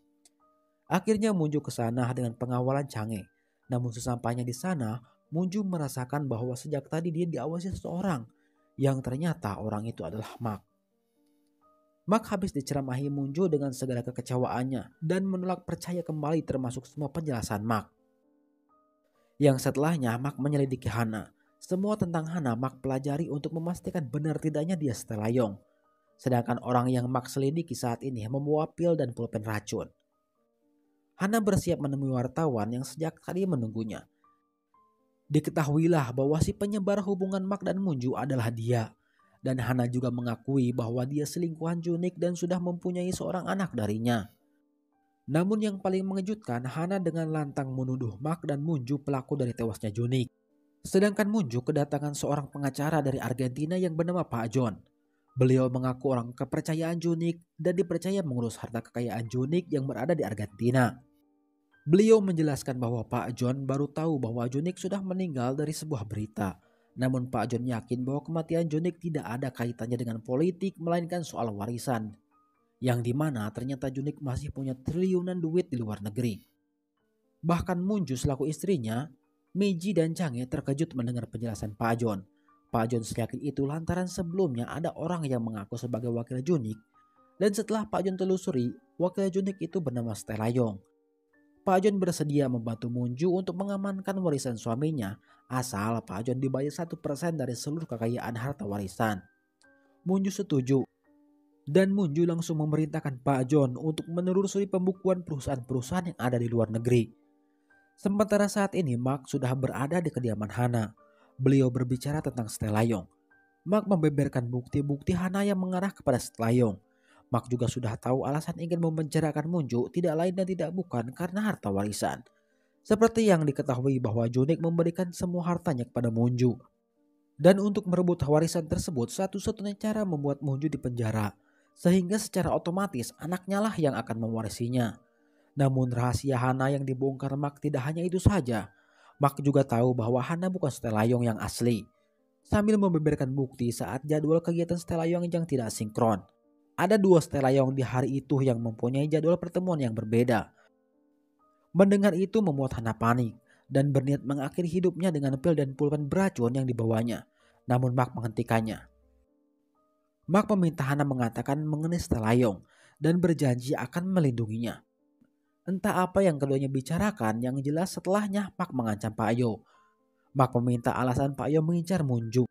Akhirnya Munju ke sana dengan pengawalan Change. Namun sesampainya di sana, Munju merasakan bahwa sejak tadi dia diawasi seseorang, yang ternyata orang itu adalah Mak. Mak habis diceramahi Munju dengan segala kekecewaannya dan menolak percaya kembali termasuk semua penjelasan Mak. Yang setelahnya Mak menyelidiki Hana. Semua tentang Hana Mak pelajari untuk memastikan benar tidaknya dia Stelayong. Sedangkan orang yang Mak selidiki saat ini membawa pil dan pulpen racun. Hana bersiap menemui wartawan yang sejak tadi menunggunya. Diketahuilah bahwa si penyebar hubungan Mak dan Munju adalah dia. Dan Hana juga mengakui bahwa dia selingkuhan Junik dan sudah mempunyai seorang anak darinya. Namun yang paling mengejutkan, Hana dengan lantang menuduh Mak dan Munju pelaku dari tewasnya Junik. Sedangkan Munju kedatangan seorang pengacara dari Argentina yang bernama Pak John. Beliau mengaku orang kepercayaan Junik dan dipercaya mengurus harta kekayaan Junik yang berada di Argentina. Beliau menjelaskan bahwa Pak John baru tahu bahwa Junik sudah meninggal dari sebuah berita. Namun Pak John yakin bahwa kematian Junik tidak ada kaitannya dengan politik melainkan soal warisan. Yang dimana ternyata Junik masih punya triliunan duit di luar negeri. Bahkan Munju selaku istrinya, Meiji dan Change terkejut mendengar penjelasan Pak John. Pak John yakin itu lantaran sebelumnya ada orang yang mengaku sebagai wakil Junik. Dan setelah Pak John telusuri, wakil Junik itu bernama Stelayong. Pak John bersedia membantu Munju untuk mengamankan warisan suaminya asal Pak John dibayar 1% dari seluruh kekayaan harta warisan. Munju setuju dan Munju langsung memerintahkan Pak John untuk menelusuri pembukuan perusahaan-perusahaan yang ada di luar negeri. Sementara saat ini Mak sudah berada di kediaman Hana. Beliau berbicara tentang Stelayong. Mak membeberkan bukti-bukti Hana yang mengarah kepada Stelayong. Mak juga sudah tahu alasan ingin memenjarakan Munju tidak lain dan tidak bukan karena harta warisan. Seperti yang diketahui bahwa Junik memberikan semua hartanya kepada Munju. Dan untuk merebut warisan tersebut satu-satunya cara membuat Munju dipenjara. Sehingga secara otomatis anaknya lah yang akan mewarisinya. Namun rahasia Hana yang dibongkar Mark tidak hanya itu saja. Mark juga tahu bahwa Hana bukan Stelayong yang asli. Sambil membeberkan bukti saat jadwal kegiatan Stelayong yang tidak sinkron. Ada dua Stelayong di hari itu yang mempunyai jadwal pertemuan yang berbeda. Mendengar itu membuat Hana panik dan berniat mengakhiri hidupnya dengan pil dan pulpen beracun yang dibawanya. Namun Mark menghentikannya. Mark meminta Hana mengatakan mengenai Stelayong dan berjanji akan melindunginya. Entah apa yang keduanya bicarakan, yang jelas setelahnya Mark mengancam Pak Yo. Mark meminta alasan Pak Yo mengincar Munju.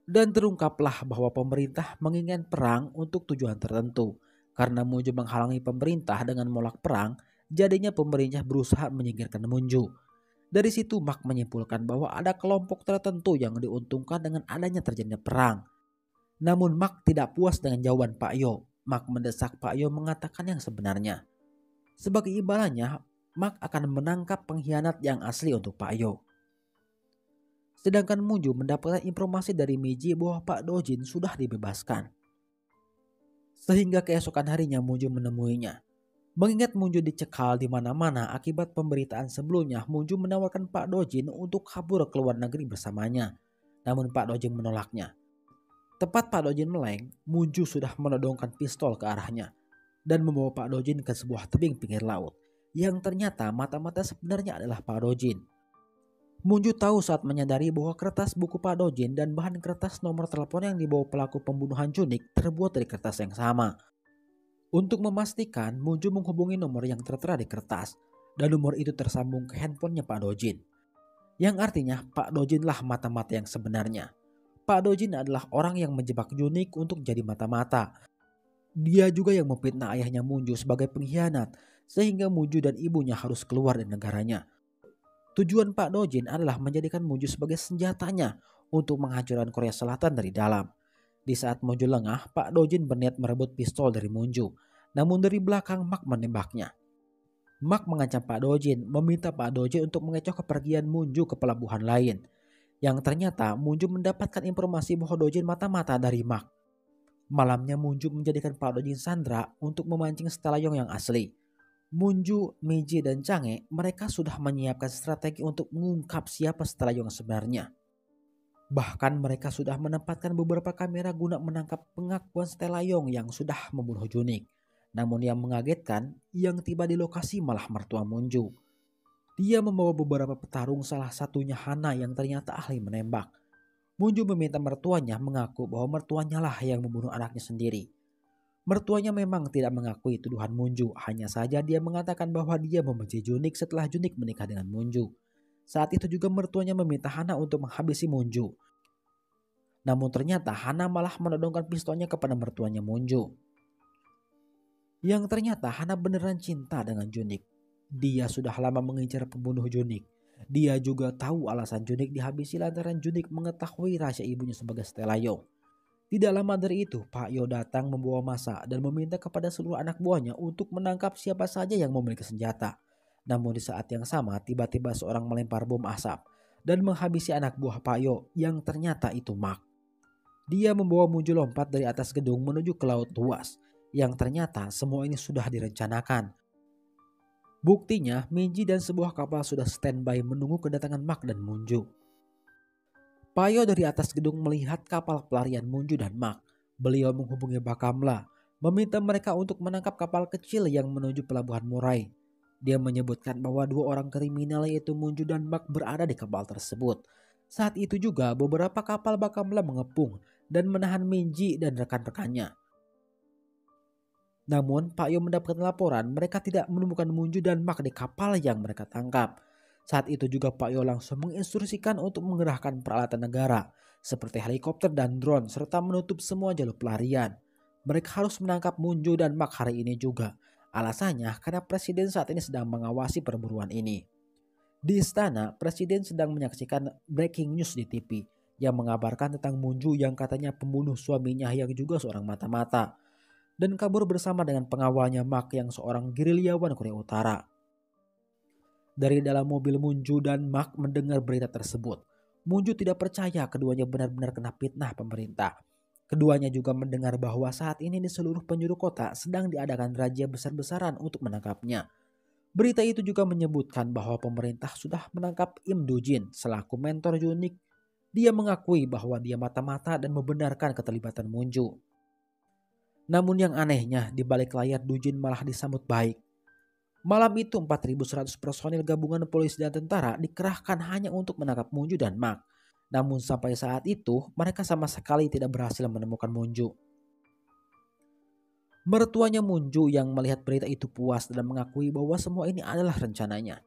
Dan terungkaplah bahwa pemerintah menginginkan perang untuk tujuan tertentu. Karena Munju menghalangi pemerintah dengan menolak perang, jadinya pemerintah berusaha menyingkirkan Munju. Dari situ Mark menyimpulkan bahwa ada kelompok tertentu yang diuntungkan dengan adanya terjadinya perang. Namun Mark tidak puas dengan jawaban Pak Yo. Mark mendesak Pak Yo mengatakan yang sebenarnya. Sebagai imbalannya, Mark akan menangkap pengkhianat yang asli untuk Pak Yo. Sedangkan Munju mendapatkan informasi dari Meiji bahwa Pak Dojin sudah dibebaskan. Sehingga keesokan harinya Munju menemuinya. Mengingat Munju dicekal di mana-mana akibat pemberitaan sebelumnya, Munju menawarkan Pak Dojin untuk kabur ke luar negeri bersamanya. Namun Pak Dojin menolaknya. Tepat Pak Dojin meleng, Munju sudah menodongkan pistol ke arahnya dan membawa Pak Dojin ke sebuah tebing pinggir laut, yang ternyata mata-mata sebenarnya adalah Pak Dojin. Munju tahu saat menyadari bahwa kertas buku Pak Dojin dan bahan kertas nomor telepon yang dibawa pelaku pembunuhan Junik terbuat dari kertas yang sama. Untuk memastikan, Munju menghubungi nomor yang tertera di kertas, dan nomor itu tersambung ke handphonenya Pak Dojin. Yang artinya Pak Dojin lah mata-mata yang sebenarnya. Pak Dojin adalah orang yang menjebak Junik untuk jadi mata-mata. Dia juga yang memfitnah ayahnya Munju sebagai pengkhianat, sehingga Munju dan ibunya harus keluar dari negaranya. Tujuan Pak Dojin adalah menjadikan Munju sebagai senjatanya untuk menghancurkan Korea Selatan dari dalam. Di saat Munju lengah, Pak Dojin berniat merebut pistol dari Munju, namun dari belakang Mark menembaknya. Mark mengancam Pak Dojin, meminta Pak Dojin untuk mengecoh kepergian Munju ke pelabuhan lain. Yang ternyata Munju mendapatkan informasi bahwa Dojin mata-mata dari Mark. Malamnya Munju menjadikan Pak Dojin sandra untuk memancing Stelayong yang asli. Munju, Meiji, dan Change mereka sudah menyiapkan strategi untuk mengungkap siapa Stelayong sebenarnya. Bahkan mereka sudah menempatkan beberapa kamera guna menangkap pengakuan Stelayong yang sudah membunuh Junik. Namun yang mengagetkan, yang tiba di lokasi malah mertua Munju. Dia membawa beberapa petarung, salah satunya Hana yang ternyata ahli menembak. Munju meminta mertuanya mengaku bahwa mertuanya lah yang membunuh anaknya sendiri. Mertuanya memang tidak mengakui tuduhan Munju, hanya saja dia mengatakan bahwa dia membenci Junik setelah Junik menikah dengan Munju. Saat itu juga mertuanya meminta Hana untuk menghabisi Munju. Namun ternyata Hana malah menodongkan pistolnya kepada mertuanya Munju. Yang ternyata Hana beneran cinta dengan Junik. Dia sudah lama mengincar pembunuh Junik. Dia juga tahu alasan Junik dihabisi lantaran Junik mengetahui rahasia ibunya sebagai Stelayong. Tidak lama dari itu, Pak Yo datang membawa massa dan meminta kepada seluruh anak buahnya untuk menangkap siapa saja yang memiliki senjata. Namun di saat yang sama, tiba-tiba seorang melempar bom asap dan menghabisi anak buah Pak Yo yang ternyata itu Mark. Dia membawa Munju lompat dari atas gedung menuju ke laut luas, yang ternyata semua ini sudah direncanakan. Buktinya, Meiji dan sebuah kapal sudah standby menunggu kedatangan Mark dan Munju. Pak Yo dari atas gedung melihat kapal pelarian Munju dan Mark. Beliau menghubungi Bakamla, meminta mereka untuk menangkap kapal kecil yang menuju pelabuhan Murai. Dia menyebutkan bahwa dua orang kriminal yaitu Munju dan Mark berada di kapal tersebut. Saat itu juga beberapa kapal Bakamla mengepung dan menahan Meiji dan rekan-rekannya. Namun Pak Yo mendapatkan laporan mereka tidak menemukan Munju dan Mark di kapal yang mereka tangkap. Saat itu juga Pak Yo langsung menginstruksikan untuk mengerahkan peralatan negara seperti helikopter dan drone serta menutup semua jalur pelarian. Mereka harus menangkap Munju dan Mark hari ini juga. Alasannya karena presiden saat ini sedang mengawasi perburuan ini. Di istana, presiden sedang menyaksikan breaking news di TV yang mengabarkan tentang Munju yang katanya pembunuh suaminya yang juga seorang mata-mata. Dan kabur bersama dengan pengawalnya Mark yang seorang gerilyawan Korea Utara. Dari dalam mobil Munju dan Mark mendengar berita tersebut. Munju tidak percaya keduanya benar-benar kena fitnah pemerintah. Keduanya juga mendengar bahwa saat ini di seluruh penjuru kota sedang diadakan razia besar-besaran untuk menangkapnya. Berita itu juga menyebutkan bahwa pemerintah sudah menangkap Im Doo-jin selaku mentor Junik. Dia mengakui bahwa dia mata-mata dan membenarkan keterlibatan Moonju. Namun yang anehnya, di balik layar Doo-jin malah disambut baik. Malam itu 4.100 personil gabungan polisi dan tentara dikerahkan hanya untuk menangkap Moonju dan Mark. Namun sampai saat itu mereka sama sekali tidak berhasil menemukan Moonju. Mertuanya Moonju yang melihat berita itu puas dan mengakui bahwa semua ini adalah rencananya.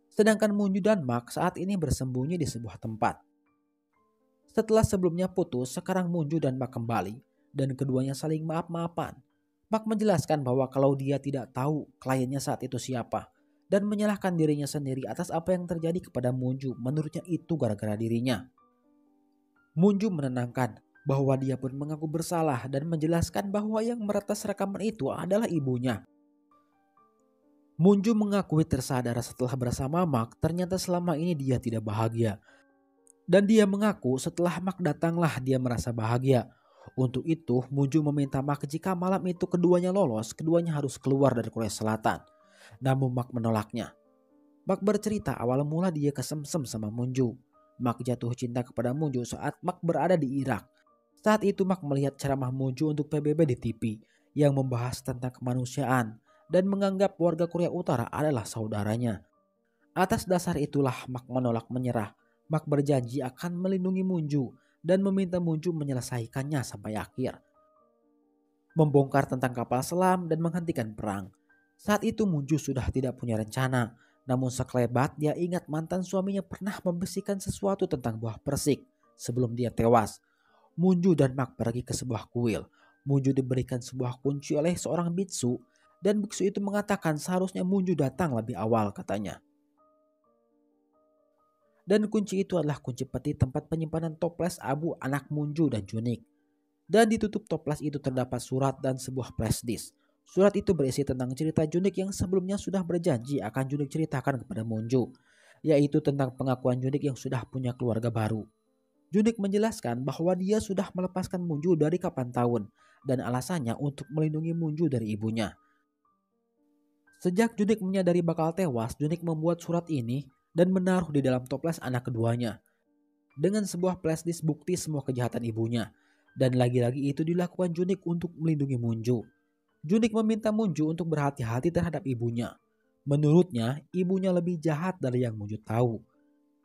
Sedangkan Moonju dan Mark saat ini bersembunyi di sebuah tempat. Setelah sebelumnya putus, sekarang Moonju dan Mark kembali dan keduanya saling maaf-maafan. Mark menjelaskan bahwa kalau dia tidak tahu kliennya saat itu siapa dan menyalahkan dirinya sendiri atas apa yang terjadi kepada Moonju, menurutnya itu gara-gara dirinya. Moonju menenangkan bahwa dia pun mengaku bersalah dan menjelaskan bahwa yang meretas rekaman itu adalah ibunya. Moonju mengakui tersadar setelah bersama Mark ternyata selama ini dia tidak bahagia. Dan dia mengaku setelah Mark datanglah dia merasa bahagia. Untuk itu Moonju meminta Mark jika malam itu keduanya lolos, keduanya harus keluar dari Korea Selatan. Namun Mark menolaknya. Mark bercerita awal mula dia kesemsem sama Moonju. Mark jatuh cinta kepada Moonju saat Mark berada di Irak. Saat itu Mark melihat ceramah Moonju untuk PBB di TV yang membahas tentang kemanusiaan dan menganggap warga Korea Utara adalah saudaranya. Atas dasar itulah Mark menolak menyerah. Mark berjanji akan melindungi Moonju dan meminta Moonju menyelesaikannya sampai akhir. Membongkar tentang kapal selam dan menghentikan perang. Saat itu Moonju sudah tidak punya rencana. Namun sekelebat dia ingat mantan suaminya pernah membisikkan sesuatu tentang buah persik sebelum dia tewas. Moonju dan Mark pergi ke sebuah kuil. Moonju diberikan sebuah kunci oleh seorang biksu dan biksu itu mengatakan seharusnya Moonju datang lebih awal katanya. Dan kunci itu adalah kunci peti tempat penyimpanan toples abu anak Moonju dan Junik. Dan di tutup toples itu terdapat surat dan sebuah flash disk. Surat itu berisi tentang cerita Junik yang sebelumnya sudah berjanji akan Junik ceritakan kepada Moonju, yaitu tentang pengakuan Junik yang sudah punya keluarga baru. Junik menjelaskan bahwa dia sudah melepaskan Moonju dari kapan tahun dan alasannya untuk melindungi Moonju dari ibunya. Sejak Junik menyadari bakal tewas, Junik membuat surat ini dan menaruh di dalam toples anak keduanya dengan sebuah flash disk bukti semua kejahatan ibunya. Dan lagi-lagi itu dilakukan Junik untuk melindungi Moonju. Junik meminta Moonju untuk berhati-hati terhadap ibunya. Menurutnya, ibunya lebih jahat dari yang Moonju tahu.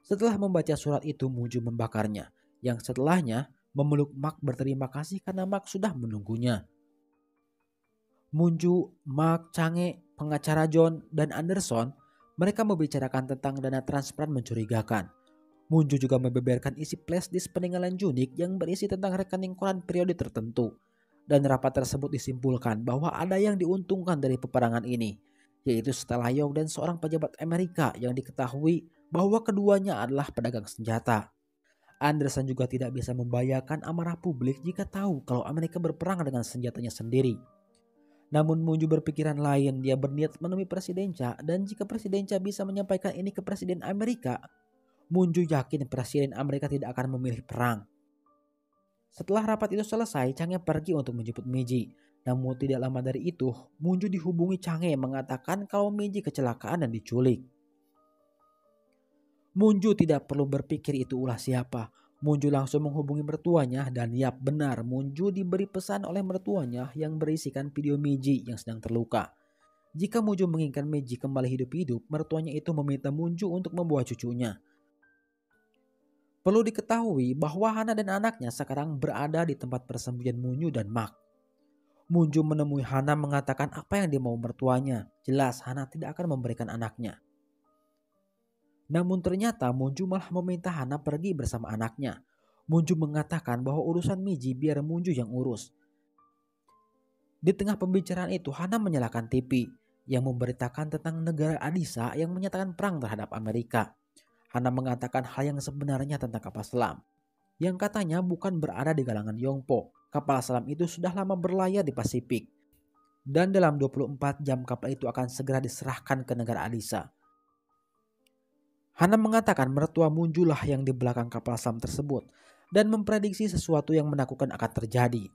Setelah membaca surat itu, Moonju membakarnya. Yang setelahnya, memeluk Mark berterima kasih karena Mark sudah menunggunya. Moonju, Mark, Change, pengacara John, dan Anderson, mereka membicarakan tentang dana transferan mencurigakan. Moonju juga membeberkan isi flash disk peninggalan Junik yang berisi tentang rekening koran periode tertentu. Dan rapat tersebut disimpulkan bahwa ada yang diuntungkan dari peperangan ini, yaitu Stella Young dan seorang pejabat Amerika yang diketahui bahwa keduanya adalah pedagang senjata. Anderson juga tidak bisa membayangkan amarah publik jika tahu kalau Amerika berperang dengan senjatanya sendiri. Namun Moonju berpikiran lain, dia berniat menemui Presiden Cha dan jika Presiden Cha bisa menyampaikan ini ke Presiden Amerika, Moonju yakin Presiden Amerika tidak akan memilih perang. Setelah rapat itu selesai, Change pergi untuk menjemput Meiji. Namun tidak lama dari itu, Moonju dihubungi Change mengatakan kalau Meiji kecelakaan dan diculik. Moonju tidak perlu berpikir itu ulah siapa. Moonju langsung menghubungi mertuanya dan yap benar, Moonju diberi pesan oleh mertuanya yang berisikan video Meiji yang sedang terluka. Jika Moonju menginginkan Meiji kembali hidup-hidup, mertuanya itu meminta Moonju untuk membawa cucunya. Perlu diketahui bahwa Hana dan anaknya sekarang berada di tempat persembunyian Moonju dan Mark. Moonju menemui Hana mengatakan apa yang dimau mertuanya. Jelas Hana tidak akan memberikan anaknya. Namun ternyata Moonju malah meminta Hana pergi bersama anaknya. Moonju mengatakan bahwa urusan Meiji biar Moonju yang urus. Di tengah pembicaraan itu Hana menyalakan TV yang memberitakan tentang negara Adisa yang menyatakan perang terhadap Amerika. Hana mengatakan hal yang sebenarnya tentang kapal selam, yang katanya bukan berada di galangan Yongpo. Kapal selam itu sudah lama berlayar di Pasifik. Dan dalam 24 jam kapal itu akan segera diserahkan ke negara Adisa. Hana mengatakan mertua Moonju lah yang di belakang kapal selam tersebut dan memprediksi sesuatu yang menakutkan akan terjadi.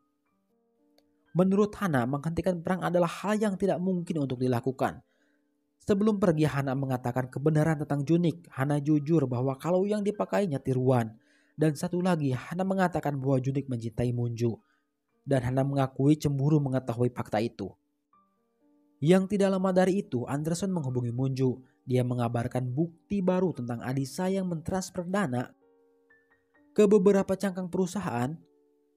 Menurut Hana, menghentikan perang adalah hal yang tidak mungkin untuk dilakukan. Sebelum pergi, Hana mengatakan kebenaran tentang Junik. Hana jujur bahwa kalau yang dipakainya tiruan. Dan satu lagi, Hana mengatakan bahwa Junik mencintai Munju. Dan Hana mengakui cemburu mengetahui fakta itu. Yang tidak lama dari itu, Anderson menghubungi Munju. Dia mengabarkan bukti baru tentang Adisa yang mentransfer dana ke beberapa cangkang perusahaan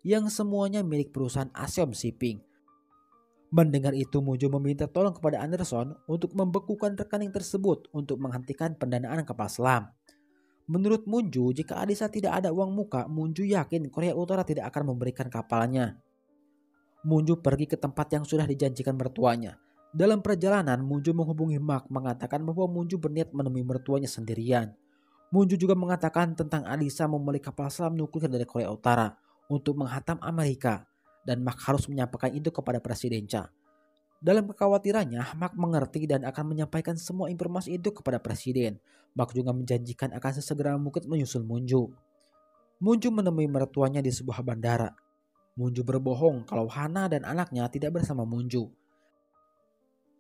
yang semuanya milik perusahaan Aseom Shipping. Mendengar itu, Munju meminta tolong kepada Anderson untuk membekukan rekening tersebut untuk menghentikan pendanaan kapal selam. Menurut Munju, jika Adisa tidak ada uang muka, Munju yakin Korea Utara tidak akan memberikan kapalnya. Munju pergi ke tempat yang sudah dijanjikan mertuanya. Dalam perjalanan, Munju menghubungi Mark mengatakan bahwa Munju berniat menemui mertuanya sendirian. Munju juga mengatakan tentang Adisa membeli kapal selam nuklir dari Korea Utara untuk menghantam Amerika, dan Mark harus menyampaikan itu kepada Presiden Cha. Dalam kekhawatirannya, Mark mengerti dan akan menyampaikan semua informasi itu kepada Presiden. Mark juga menjanjikan akan sesegera mungkin menyusul Munju. Munju menemui mertuanya di sebuah bandara. Munju berbohong kalau Hana dan anaknya tidak bersama Munju.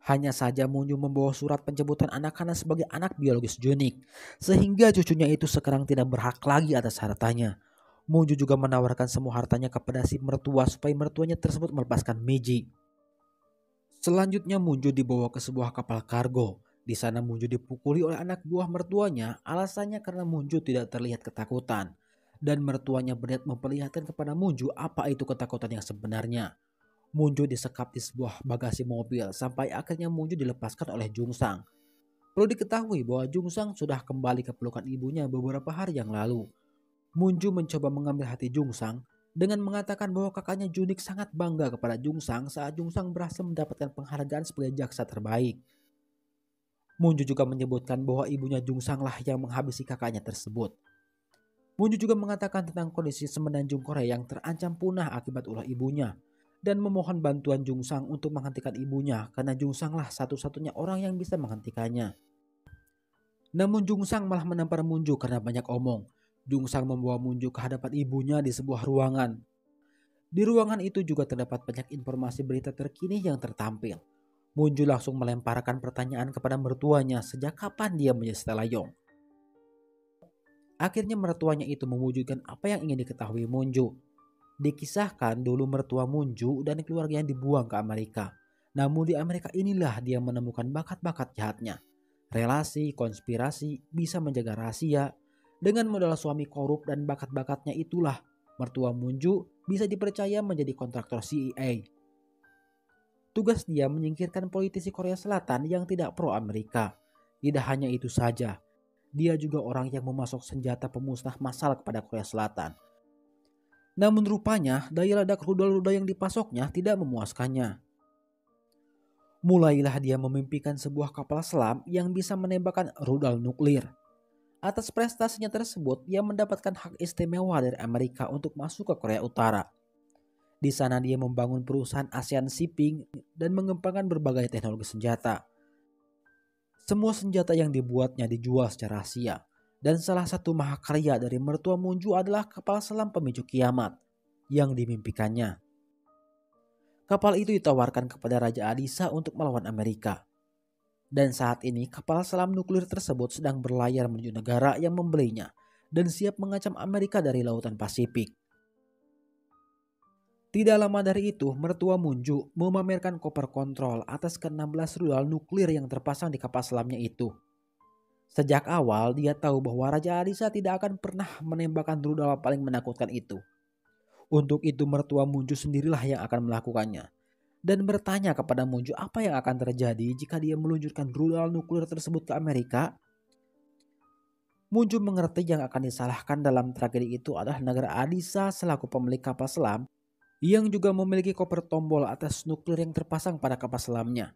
Hanya saja Munju membawa surat penjemputan anak Hana sebagai anak biologis Junik, sehingga cucunya itu sekarang tidak berhak lagi atas hartanya. Munju juga menawarkan semua hartanya kepada si mertua supaya mertuanya tersebut melepaskan Meiji. Selanjutnya Munju dibawa ke sebuah kapal kargo. Di sana Munju dipukuli oleh anak buah mertuanya, alasannya karena Munju tidak terlihat ketakutan. Dan mertuanya berniat memperlihatkan kepada Munju apa itu ketakutan yang sebenarnya. Munju disekap di sebuah bagasi mobil sampai akhirnya Munju dilepaskan oleh Jungsang. Perlu diketahui bahwa Jungsang sudah kembali ke pelukan ibunya beberapa hari yang lalu. Munju mencoba mengambil hati Jungsang dengan mengatakan bahwa kakaknya Junik sangat bangga kepada Jungsang saat Jungsang berhasil mendapatkan penghargaan sebagai jaksa terbaik. Munju juga menyebutkan bahwa ibunya Jungsang lah yang menghabisi kakaknya tersebut. Munju juga mengatakan tentang kondisi semenanjung Korea yang terancam punah akibat ulah ibunya, dan memohon bantuan Jungsang untuk menghentikan ibunya karena Jungsang lah satu-satunya orang yang bisa menghentikannya. Namun Jungsang malah menampar Munju karena banyak omong. Jungsang membawa Munju ke hadapan ibunya di sebuah ruangan. Di ruangan itu juga terdapat banyak informasi berita terkini yang tertampil. Munju langsung melemparkan pertanyaan kepada mertuanya sejak kapan dia menjadi Setalayong. Akhirnya mertuanya itu mewujudkan apa yang ingin diketahui Munju. Dikisahkan dulu mertua Munju dan keluarganya dibuang ke Amerika. Namun di Amerika inilah dia menemukan bakat-bakat jahatnya. Relasi, konspirasi, bisa menjaga rahasia. Dengan modal suami korup dan bakat-bakatnya itulah mertua Munju bisa dipercaya menjadi kontraktor CIA. Tugas dia menyingkirkan politisi Korea Selatan yang tidak pro Amerika. Tidak hanya itu saja, dia juga orang yang memasok senjata pemusnah massal kepada Korea Selatan. Namun rupanya daya ledak rudal-rudal yang dipasoknya tidak memuaskannya. Mulailah dia memimpikan sebuah kapal selam yang bisa menembakkan rudal nuklir. Atas prestasinya tersebut, ia mendapatkan hak istimewa dari Amerika untuk masuk ke Korea Utara. Di sana dia membangun perusahaan ASEAN Shipping dan mengembangkan berbagai teknologi senjata. Semua senjata yang dibuatnya dijual secara rahasia. Dan salah satu mahakarya dari mertua Munju adalah kapal selam pemicu kiamat yang dimimpikannya. Kapal itu ditawarkan kepada Raja Adisa untuk melawan Amerika. Dan saat ini kapal selam nuklir tersebut sedang berlayar menuju negara yang membelinya dan siap mengancam Amerika dari Lautan Pasifik. Tidak lama dari itu, mertua Munju memamerkan koper kontrol atas ke-16 rudal nuklir yang terpasang di kapal selamnya itu. Sejak awal dia tahu bahwa Raja Adisa tidak akan pernah menembakkan rudal paling menakutkan itu. Untuk itu mertua Munju sendirilah yang akan melakukannya. Dan bertanya kepada Munju apa yang akan terjadi jika dia meluncurkan rudal nuklir tersebut ke Amerika. Munju mengerti yang akan disalahkan dalam tragedi itu adalah negara Adisa selaku pemilik kapal selam yang juga memiliki koper tombol atas nuklir yang terpasang pada kapal selamnya.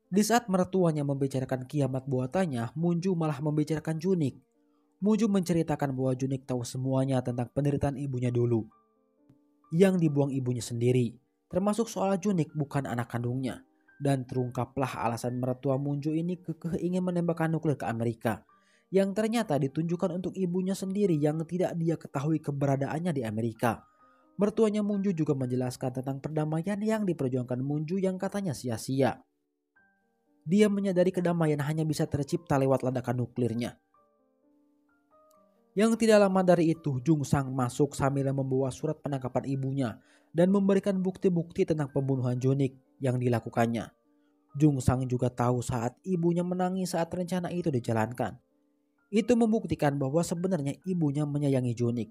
Di saat mertuanya membicarakan kiamat buatannya, Munju malah membicarakan Junik. Munju menceritakan bahwa Junik tahu semuanya tentang penderitaan ibunya dulu, yang dibuang ibunya sendiri, termasuk soal Junik bukan anak kandungnya. Dan terungkaplah alasan mertua Munju ini kekeh ingin menembakkan nuklir ke Amerika, yang ternyata ditunjukkan untuk ibunya sendiri yang tidak dia ketahui keberadaannya di Amerika. Mertuanya Munju juga menjelaskan tentang perdamaian yang diperjuangkan Munju yang katanya sia-sia. Dia menyadari kedamaian hanya bisa tercipta lewat ledakan nuklirnya. Yang tidak lama dari itu, Jung Sang masuk sambil membawa surat penangkapan ibunya dan memberikan bukti-bukti tentang pembunuhan Jonik yang dilakukannya. Jung Sang juga tahu saat ibunya menangis saat rencana itu dijalankan. Itu membuktikan bahwa sebenarnya ibunya menyayangi Jonik.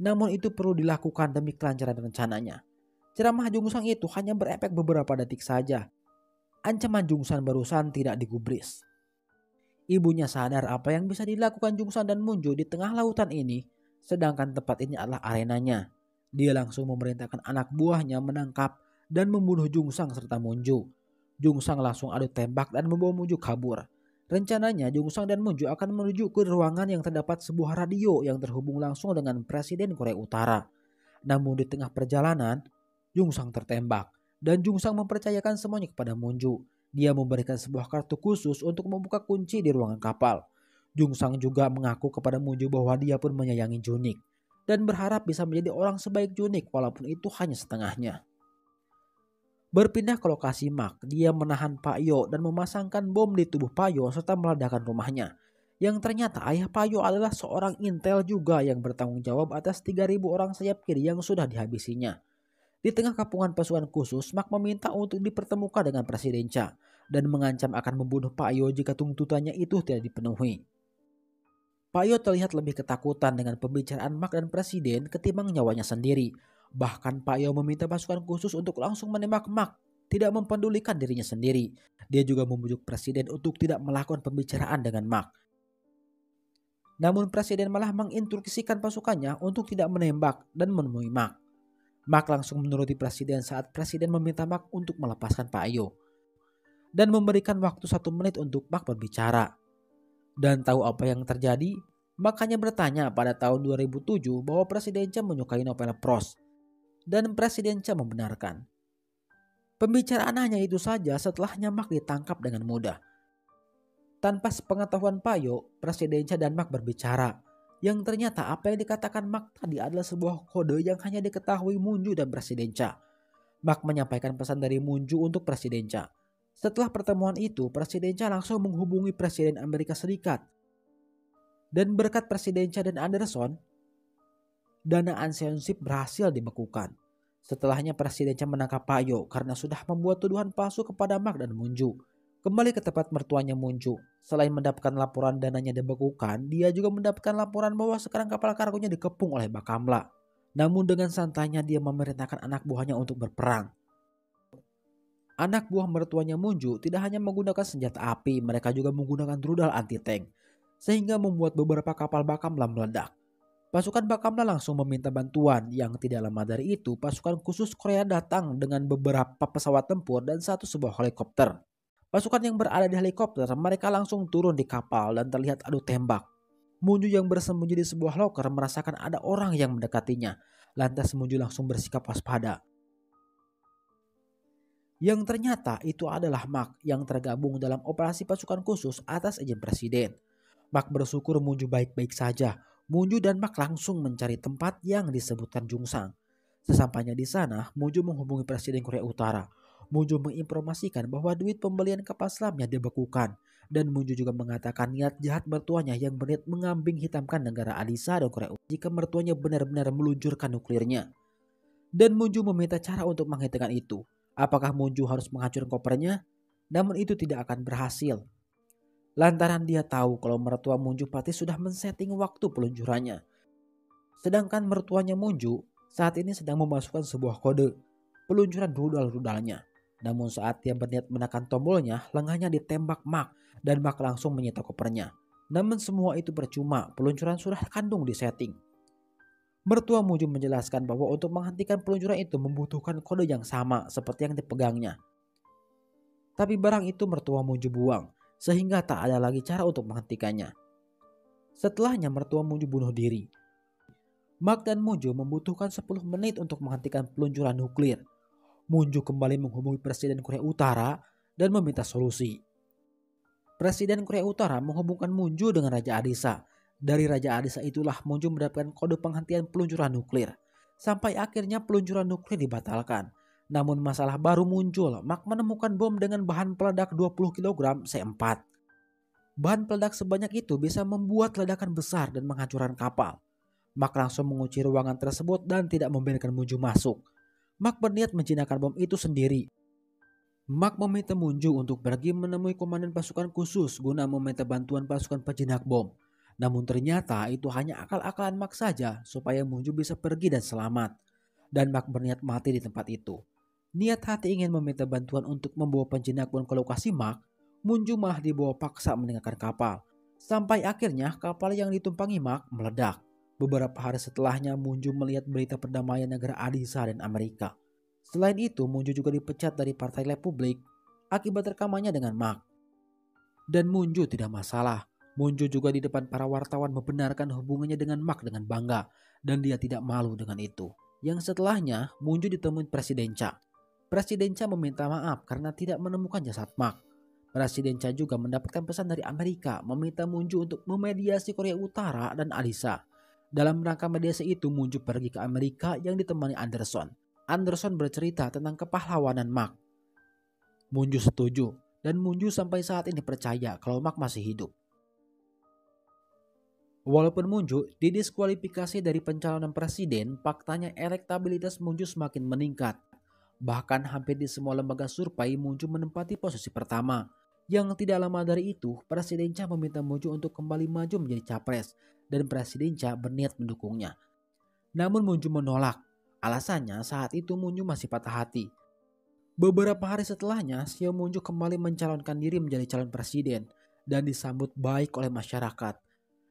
Namun itu perlu dilakukan demi kelancaran rencananya. Ceramah Jung Sang itu hanya berefek beberapa detik saja. Ancaman Jung Sang barusan tidak digubris. Ibunya sadar apa yang bisa dilakukan Jung Sang dan Munju di tengah lautan ini, sedangkan tempat ini adalah arenanya. Dia langsung memerintahkan anak buahnya menangkap dan membunuh Jung Sang serta Munju. Jung Sang langsung adu tembak dan membawa Munju kabur. Rencananya Jung Sang dan Munju akan menuju ke ruangan yang terdapat sebuah radio yang terhubung langsung dengan Presiden Korea Utara. Namun di tengah perjalanan, Jung Sang tertembak dan Jung Sang mempercayakan semuanya kepada Munju. Dia memberikan sebuah kartu khusus untuk membuka kunci di ruangan kapal. Jung Sang juga mengaku kepada Munju bahwa dia pun menyayangi Jonik dan berharap bisa menjadi orang sebaik Jonik walaupun itu hanya setengahnya. Berpindah ke lokasi Mak, dia menahan Pak Yo dan memasangkan bom di tubuh Pak Yo serta meledakkan rumahnya. Yang ternyata ayah Pak Yo adalah seorang intel juga yang bertanggung jawab atas 3.000 orang sayap kiri yang sudah dihabisinya. Di tengah kepungan pasukan khusus, Mak meminta untuk dipertemukan dengan Presiden Cha dan mengancam akan membunuh Pak Yo jika tuntutannya itu tidak dipenuhi. Pak Yo terlihat lebih ketakutan dengan pembicaraan Mak dan Presiden ketimbang nyawanya sendiri. Bahkan Pak Yo meminta pasukan khusus untuk langsung menembak Mak, tidak mempedulikan dirinya sendiri. Dia juga membujuk Presiden untuk tidak melakukan pembicaraan dengan Mak. Namun Presiden malah menginstruksikan pasukannya untuk tidak menembak dan menemui Mak. Mak langsung menuruti Presiden saat Presiden meminta Mak untuk melepaskan Pak Yo dan memberikan waktu 1 menit untuk Mak berbicara. Dan tahu apa yang terjadi? Mak hanya bertanya pada tahun 2007 bahwa Presiden Cha menyukai novel Proust dan Presiden Cha membenarkan. Pembicaraan hanya itu saja, setelahnya Mak ditangkap dengan mudah. Tanpa sepengetahuan Pak Yo, Presiden Cha dan Mak berbicara. Yang ternyata apa yang dikatakan Mak tadi adalah sebuah kode yang hanya diketahui Munju dan Presiden Cha. Mak menyampaikan pesan dari Munju untuk Presiden Cha. Setelah pertemuan itu, Presiden Cha langsung menghubungi Presiden Amerika Serikat. Dan berkat Presiden Cha dan Anderson, dana Anseonship berhasil dibekukan. Setelahnya Presiden Cha menangkap Pak Yo karena sudah membuat tuduhan palsu kepada Mak dan Munju. Kembali ke tempat mertuanya Munju. Selain mendapatkan laporan dananya dibekukan, dia juga mendapatkan laporan bahwa sekarang kapal kargonya dikepung oleh Bakamla. Namun dengan santainya dia memerintahkan anak buahnya untuk berperang. Anak buah mertuanya Munju tidak hanya menggunakan senjata api, mereka juga menggunakan rudal anti-tank, sehingga membuat beberapa kapal Bakamla meledak. Pasukan Bakamla langsung meminta bantuan. Yang tidak lama dari itu, pasukan khusus Korea datang dengan beberapa pesawat tempur dan satu sebuah helikopter. Pasukan yang berada di helikopter, mereka langsung turun di kapal dan terlihat adu tembak. Munju yang bersembunyi di sebuah loker merasakan ada orang yang mendekatinya. Lantas Munju langsung bersikap waspada. Yang ternyata itu adalah Mak yang tergabung dalam operasi pasukan khusus atas izin Presiden. Mak bersyukur Munju baik-baik saja. Munju dan Mak langsung mencari tempat yang disebutkan Jung Sang. Sesampainya di sana, Munju menghubungi Presiden Korea Utara. Munju menginformasikan bahwa duit pembelian kapal selamnya dibekukan. Dan Munju juga mengatakan niat jahat mertuanya yang berniat mengambing hitamkan negara Alisa dan Korea Utara jika mertuanya benar-benar meluncurkan nuklirnya. Dan Munju meminta cara untuk menghentikan itu. Apakah Munju harus menghancurkan kopernya? Namun itu tidak akan berhasil. Lantaran dia tahu kalau mertua Munju pasti sudah men-setting waktu peluncurannya. Sedangkan mertuanya Munju saat ini sedang memasukkan sebuah kode peluncuran rudal-rudalnya. Namun saat dia berniat menekan tombolnya, lengannya ditembak Mak dan Mak langsung menyita kopernya. Namun semua itu percuma, peluncuran sudah kandung di setting. Mertua Munju menjelaskan bahwa untuk menghentikan peluncuran itu membutuhkan kode yang sama seperti yang dipegangnya. Tapi barang itu mertua Munju buang, sehingga tak ada lagi cara untuk menghentikannya. Setelahnya mertua Munju bunuh diri. Mak dan Munju membutuhkan 10 menit untuk menghentikan peluncuran nuklir. Munju kembali menghubungi Presiden Korea Utara dan meminta solusi. Presiden Korea Utara menghubungkan Munju dengan Raja Adisa. Dari Raja Adisa itulah Munju mendapatkan kode penghentian peluncuran nuklir. Sampai akhirnya peluncuran nuklir dibatalkan. Namun masalah baru muncul. Mark menemukan bom dengan bahan peledak 20 kg C4. Bahan peledak sebanyak itu bisa membuat ledakan besar dan menghancurkan kapal. Mark langsung mengunci ruangan tersebut dan tidak membiarkan Munju masuk. Mark berniat menjinakkan bom itu sendiri. Mark meminta Munju untuk pergi menemui komandan pasukan khusus guna meminta bantuan pasukan penjinak bom. Namun ternyata itu hanya akal-akalan Mark saja supaya Munju bisa pergi dan selamat. Dan Mark berniat mati di tempat itu. Niat hati ingin meminta bantuan untuk membawa penjinak bom ke lokasi Mark, Munju malah dibawa paksa meninggalkan kapal. Sampai akhirnya kapal yang ditumpangi Mark meledak. Beberapa hari setelahnya Munju melihat berita perdamaian negara Adisa dan Amerika. Selain itu, Munju juga dipecat dari Partai Republik akibat rekamannya dengan Mark. Dan Munju tidak masalah. Munju juga di depan para wartawan membenarkan hubungannya dengan Mark dengan bangga. Dan dia tidak malu dengan itu. Yang setelahnya, Munju ditemui Presiden Cha. Presiden Cha meminta maaf karena tidak menemukan jasad Mark. Presiden Cha juga mendapatkan pesan dari Amerika meminta Munju untuk memediasi Korea Utara dan Adisa. Dalam rangka mediasi itu, Munju pergi ke Amerika yang ditemani Anderson. Anderson bercerita tentang kepahlawanan Mark. Munju setuju, dan Munju sampai saat ini percaya kalau Mark masih hidup. Walaupun Munju didiskualifikasi dari pencalonan presiden, faktanya elektabilitas Munju semakin meningkat. Bahkan hampir di semua lembaga survei Munju menempati posisi pertama. Yang tidak lama dari itu, Presiden Cha meminta Munju untuk kembali maju menjadi capres dan Presiden Cha berniat mendukungnya. Namun Munju menolak. Alasannya saat itu Munju masih patah hati. Beberapa hari setelahnya, Seo Munju kembali mencalonkan diri menjadi calon presiden dan disambut baik oleh masyarakat.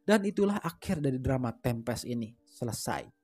Dan itulah akhir dari drama Tempest ini selesai.